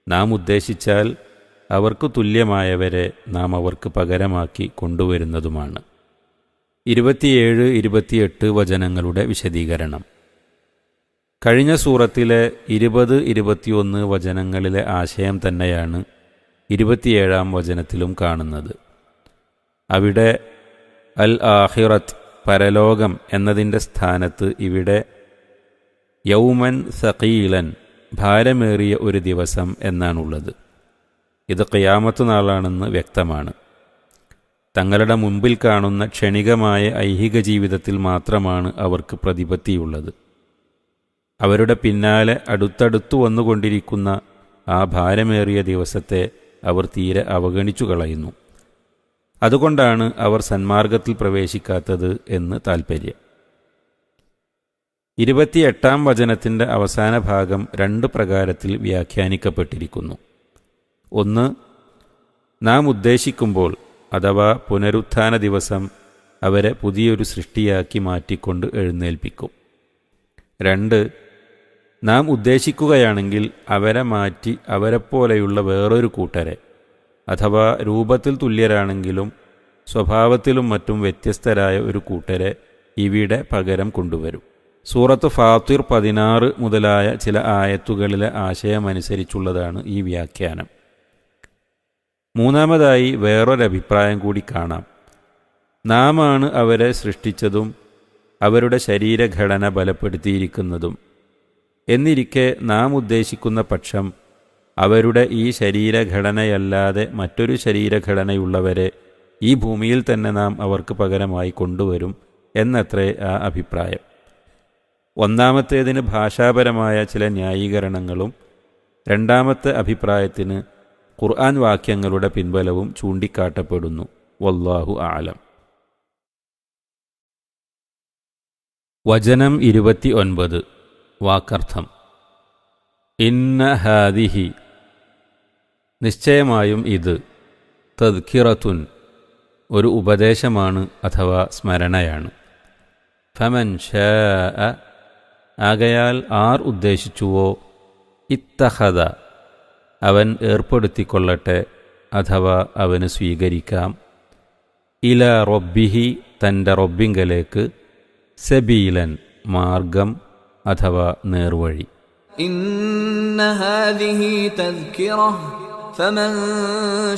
നാം ഉദ്ദേശിച്ചാൽ അവർക്ക് തുല്യമായവരെ നാം അവർക്ക് പകരമാക്കി കൊണ്ടുവരുന്നതുമാണ്. 27-28 വചനങ്ങളുടെ വിശദീകരണം. കഴിഞ്ഞ സൂറത്തിലെ 20-21 വചനങ്ങളിലെ ആശയം തന്നെയാണ് 27-ാം വചനത്തിലും കാണുന്നത്. അവിടെ അൽ ആഖിറത്ത് പരലോകം എന്നതിൻ്റെ സ്ഥാനത്ത് ഇവിടെ യൗമൻ സഖീലൻ ഭാരമേറിയ ഒരു ദിവസം എന്നാണുള്ളത്. ഇത് ഖിയാമത്ത് നാളാണെന്ന് വ്യക്തമാണ്. തങ്ങളുടെ മുമ്പിൽ കാണുന്ന ക്ഷണികമായ ഐഹിക ജീവിതത്തിൽ മാത്രമാണ് അവർക്ക് പ്രതിപത്തിയുള്ളത്. അവരുടെ പിന്നാലെ അടുത്തടുത്തു വന്നുകൊണ്ടിരിക്കുന്ന ആ ഭാരമേറിയ ദിവസത്തെ അവർ തീരെ അവഗണിച്ചു കളയുന്നു. അതുകൊണ്ടാണ് അവർ സന്മാർഗത്തിൽ പ്രവേശിക്കാത്തത് എന്ന് താൽപ്പര്യം. 28-ാം വചനത്തിൻ്റെ അവസാന ഭാഗം 2 പ്രകാരത്തിൽ വ്യാഖ്യാനിക്കപ്പെട്ടിരിക്കുന്നു. ഒന്ന്, നാം ഉദ്ദേശിക്കുമ്പോൾ അഥവാ പുനരുത്ഥാന ദിവസം അവരെ പുതിയൊരു സൃഷ്ടിയാക്കി മാറ്റിക്കൊണ്ട് എഴുന്നേൽപ്പിക്കും. 2, നാം ഉദ്ദേശിക്കുകയാണെങ്കിൽ അവരെ മാറ്റി അവരെപ്പോലെയുള്ള വേറൊരു കൂട്ടരെ അഥവാ രൂപത്തിൽ തുല്യരാണെങ്കിലും സ്വഭാവത്തിലും മറ്റും വ്യത്യസ്തരായ ഒരു കൂട്ടരെ ഇവിടെ പകരം കൊണ്ടുവരും. സൂറത്ത് ഫാത്തിർ 16 മുതലായ ചില ആയത്തുകളിലെ ആശയമനുസരിച്ചുള്ളതാണ് ഈ വ്യാഖ്യാനം. മൂന്നാമതായി വേറൊരഭിപ്രായം കൂടി കാണാം. നാമാണ് അവരെ സൃഷ്ടിച്ചതും അവരുടെ ശരീരഘടന ബലപ്പെടുത്തിയിരിക്കുന്നതും. എന്നിരിക്കെ നാം ഉദ്ദേശിക്കുന്ന പക്ഷം അവരുടെ ഈ ശരീരഘടനയല്ലാതെ മറ്റൊരു ശരീരഘടനയുള്ളവരെ ഈ ഭൂമിയിൽ തന്നെ നാം അവർക്ക് പകരമായി കൊണ്ടുവരും എന്നത്രേ ആ അഭിപ്രായം. ഒന്നാമത്തേതിന് ഭാഷാപരമായ ചില ന്യായീകരണങ്ങളും രണ്ടാമത്തെ അഭിപ്രായത്തിന് ഖുർആൻ വാക്യങ്ങളുടെ പിൻബലവും ചൂണ്ടിക്കാട്ടപ്പെടുന്നു. വല്ലാഹു ആലം. വചനം 29 വാക്കർത്ഥം. ഇന്ന ഹാദിഹി നിശ്ചയമായും ഇത്, തദ്കിറത്തുൻ ഒരു ഉപദേശമാണ് അഥവാ സ്മരണയാണ്. ഫമൻ ശാഅ ആകയാൽ ആർ ഉദ്ദേശിച്ചുവോ, ഇത്തഖദ അവൻ ഏർപ്പെടുത്തിക്കൊള്ളട്ടെ അഥവാ അവന് സ്വീകരിക്കാം, ഇല റബ്ബിഹി തൻ്റെ റബ്ബിങ്കലേക്ക്, സബീലൻ മാർഗം അഥവാ നേർവഴി. ഇന്ന ഹാദിഹി തദ്കിറ ഫമൻ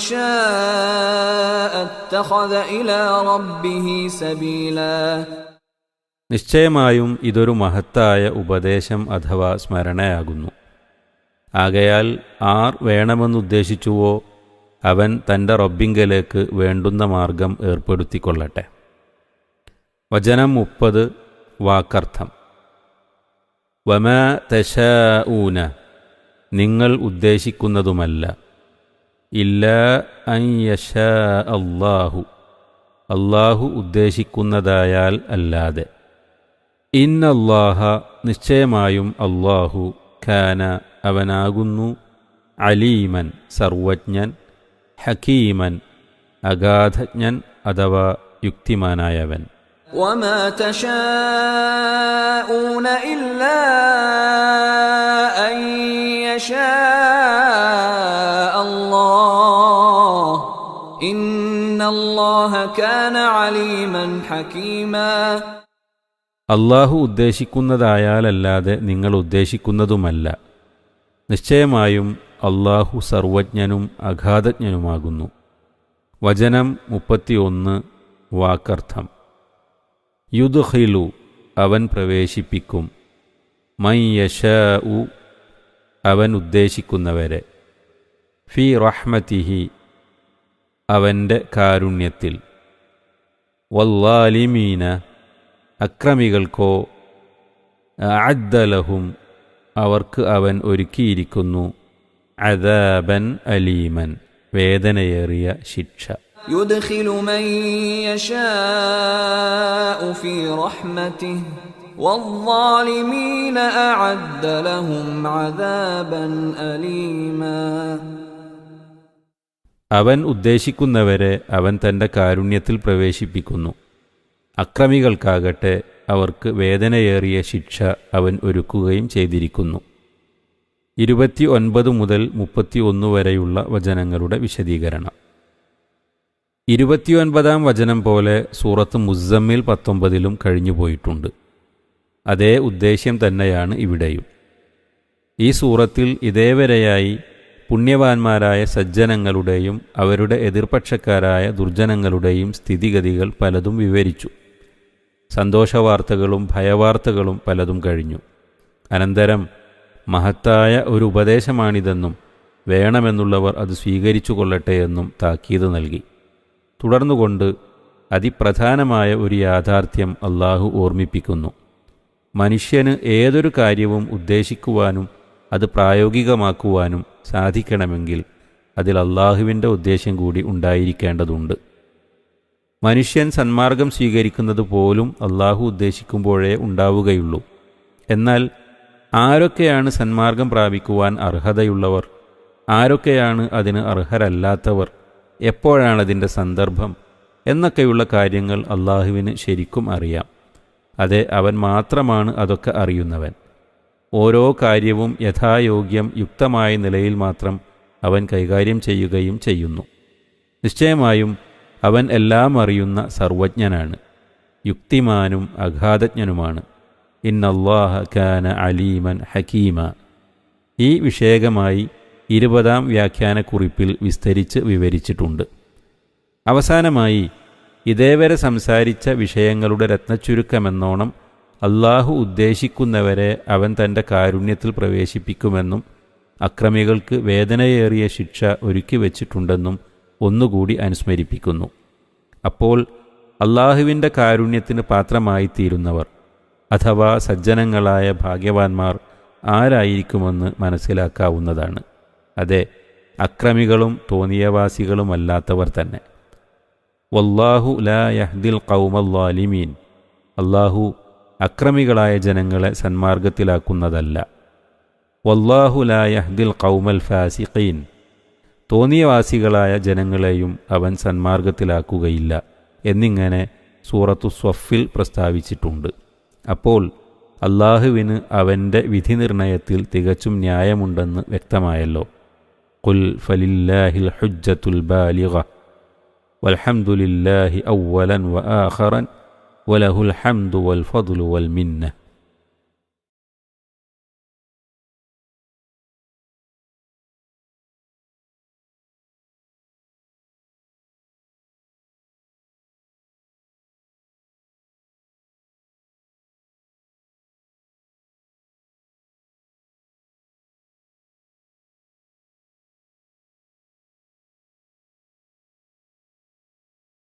ശാഅ ഇത്തഖദ ഇലാ റബ്ബിഹി സബീലാ. നിശ്ചയമായും ഇതൊരു മഹത്തായ ഉപദേശം അഥവാ സ്മരണയാകുന്നു. ആകയാൽ ആർ വേണമെന്നുദ്ദേശിച്ചുവോ അവൻ തൻ്റെ റബ്ബിങ്കലേക്ക് വേണ്ടുന്ന മാർഗം ഏർപ്പെടുത്തിക്കൊള്ളട്ടെ. വചനം 30 വാക്കർത്ഥം. വമാ തശാഊന നിങ്ങൾ ഉദ്ദേശിക്കുന്നതുമല്ല, ഇല്ലാ അൻ യശാ അല്ലാഹു അല്ലാഹു ഉദ്ദേശിക്കുന്നതായാൽ അല്ലാതെ. ഇന്നല്ലാഹ നിശ്ചയമായും അല്ലാഹു കാന അവനാകുന്നു അലീമൻ സർവജ്ഞൻ, ഹക്കീമൻ അഗാധജ്ഞൻ അഥവാ യുക്തിമാനായവൻ. وما تشاءون إلا أن يشاء الله إن الله كان عليما حكيما. അല്ലാഹു ഉദ്ദേശിക്കുന്നതായാലല്ലാതെ നിങ്ങൾ ഉദ്ദേശിക്കുന്നതുമല്ല, നിശ്ചയമായും അല്ലാഹു സർവജ്ഞനും അഗാധജ്ഞനുമാകുന്നു. വചനം 31 വാക്കർത്ഥം. യുദ്ഖിലു അവൻ പ്രവേശിപ്പിക്കും, മൻ യശാഉ അവൻ ഉദ്ദേശിക്കുന്നവരെ, ഫി റഹ്മതിഹി അവൻ്റെ കാരുണ്യത്തിൽ, വല്ലാലിമീന അക്രമികൾക്കോ, അഅദ്ദലഹും അവർക്ക് അവൻ ഒരുക്കിയിരിക്കുന്നു, അദാബൻ അലീമൻ വേദനയേറിയ ശിക്ഷ. يدخل من يشاء في رحمته والظالمين أعد لهم عذابا أليما. അവൻ ഉദ്ദേശിക്കുന്നവരെ അവൻ തൻ്റെ കാരുണ്യത്തിൽ പ്രവേശിപ്പിക്കുന്നു, അക്രമികൾക്കാകട്ടെ അവർക്ക് വേദനയേറിയ ശിക്ഷ അവൻ ഒരുക്കുകയും ചെയ്തിരിക്കുന്നു. 29 മുതൽ 31 വരെയുള്ള വചനങ്ങളുടെ വിശദീകരണം. 29-ാം വചനം പോലെ സൂറത്ത് മുസ്സമ്മിൽ 19-ലും കഴിഞ്ഞുപോയിട്ടുണ്ട്. അതേ ഉദ്ദേശ്യം തന്നെയാണ് ഇവിടെയും. ഈ സൂറത്തിൽ ഇതേവരെയായി പുണ്യവാന്മാരായ സജ്ജനങ്ങളുടെയും അവരുടെ എതിർപക്ഷക്കാരായ ദുർജനങ്ങളുടെയും സ്ഥിതിഗതികൾ പലതും വിവരിച്ചു. സന്തോഷവാർത്തകളും ഭയവാർത്തകളും പലതും കഴിഞ്ഞു. അനന്തരം മഹത്തായ ഒരു ഉപദേശമാണിതെന്നും വേണമെന്നുള്ളവർ അത് സ്വീകരിച്ചു കൊള്ളട്ടെ എന്നും താക്കീത് നൽകി. തുടർന്നുകൊണ്ട് അതിപ്രധാനമായ ഒരു യാഥാർത്ഥ്യം അല്ലാഹു ഓർമ്മിപ്പിക്കുന്നു. മനുഷ്യന് ഏതൊരു കാര്യവും ഉദ്ദേശിക്കുവാനും അത് പ്രായോഗികമാക്കുവാനും സാധിക്കണമെങ്കിൽ അതിൽ അല്ലാഹുവിൻ്റെ ഉദ്ദേശ്യം കൂടി ഉണ്ടായിരിക്കേണ്ടതുണ്ട്. മനുഷ്യൻ സന്മാർഗം സ്വീകരിക്കുന്നത് പോലും അല്ലാഹു ഉദ്ദേശിക്കുമ്പോഴേ ഉണ്ടാവുകയുള്ളൂ. എന്നാൽ ആരൊക്കെയാണ് സന്മാർഗം പ്രാപിക്കുവാൻ അർഹതയുള്ളവർ, ആരൊക്കെയാണ് അതിന് അർഹരല്ലാത്തവർ, എപ്പോഴാണതിൻ്റെ സന്ദർഭം എന്നൊക്കെയുള്ള കാര്യങ്ങൾ അല്ലാഹുവിന് ശരിക്കും അറിയാം. അതെ, അവൻ മാത്രമാണ് അതൊക്കെ അറിയുന്നവൻ. ഓരോ കാര്യവും യഥായോഗ്യം യുക്തമായ നിലയിൽ മാത്രം അവൻ കൈകാര്യം ചെയ്യുകയും ചെയ്യുന്നു. നിശ്ചയമായും അവൻ എല്ലാം അറിയുന്ന സർവജ്ഞനാണ്, യുക്തിമാനും അഗാധജ്ഞനുമാണ്. ഇന്നല്ലാഹ കാന അലീമൻ ഹക്കീമ. ഈ വിഷയകമായി 20-ാം വ്യാഖ്യാനക്കുറിപ്പിൽ വിസ്തരിച്ച് വിവരിച്ചിട്ടുണ്ട്. അവസാനമായി ഇതേവരെ സംസാരിച്ച വിഷയങ്ങളുടെ രത്നച്ചുരുക്കമെന്നോണം അല്ലാഹു ഉദ്ദേശിക്കുന്നവരെ അവൻ തൻ്റെ കാരുണ്യത്തിൽ പ്രവേശിപ്പിക്കുമെന്നും അക്രമികൾക്ക് വേദനയേറിയ ശിക്ഷ ഒരുക്കി വച്ചിട്ടുണ്ടെന്നും ഒന്നുകൂടി അനുസ്മരിപ്പിക്കുന്നു. അപ്പോൾ അല്ലാഹുവിൻ്റെ കാരുണ്യത്തിന് പാത്രമായിത്തീരുന്നവർ അഥവാ സജ്ജനങ്ങളായ ഭാഗ്യവാന്മാർ ആരായിരിക്കുമെന്ന് മനസ്സിലാക്കാവുന്നതാണ്. അതെ, അക്രമികളും തോന്നിയവാസികളുമല്ലാത്തവർ തന്നെ. വല്ലാഹു ലാ യഹ്ദിൽ ഖൗമൽ ളാലിമീൻ. അല്ലാഹു അക്രമികളായ ജനങ്ങളെ സന്മാർഗത്തിലാക്കുന്നതല്ല. വല്ലാഹു ലാ യഹ്ദിൽ ഖൗമൽ ഫാസിഖീൻ. തോന്നിയവാസികളായ ജനങ്ങളെയും അവൻ സന്മാർഗത്തിലാക്കുകയില്ല എന്നിങ്ങനെ സൂറത്തു സ്വഫിൽ പ്രസ്താവിച്ചിട്ടുണ്ട്. അപ്പോൾ അല്ലാഹുവിന് അവൻ്റെ വിധിനിർണയത്തിൽ തികച്ചും ന്യായമുണ്ടെന്ന് വ്യക്തമായല്ലോ. ഖുൽ ഫലില്ലാഹിൽ ഹുജ്ജത്തുൽ ബാലിഗ വൽഹംദുലില്ലാഹി അവ്വലൻ വആഖിറൻ വലഹുൽ ഹംദു വൽ ഫദ്ലു വൽ മിന്ന.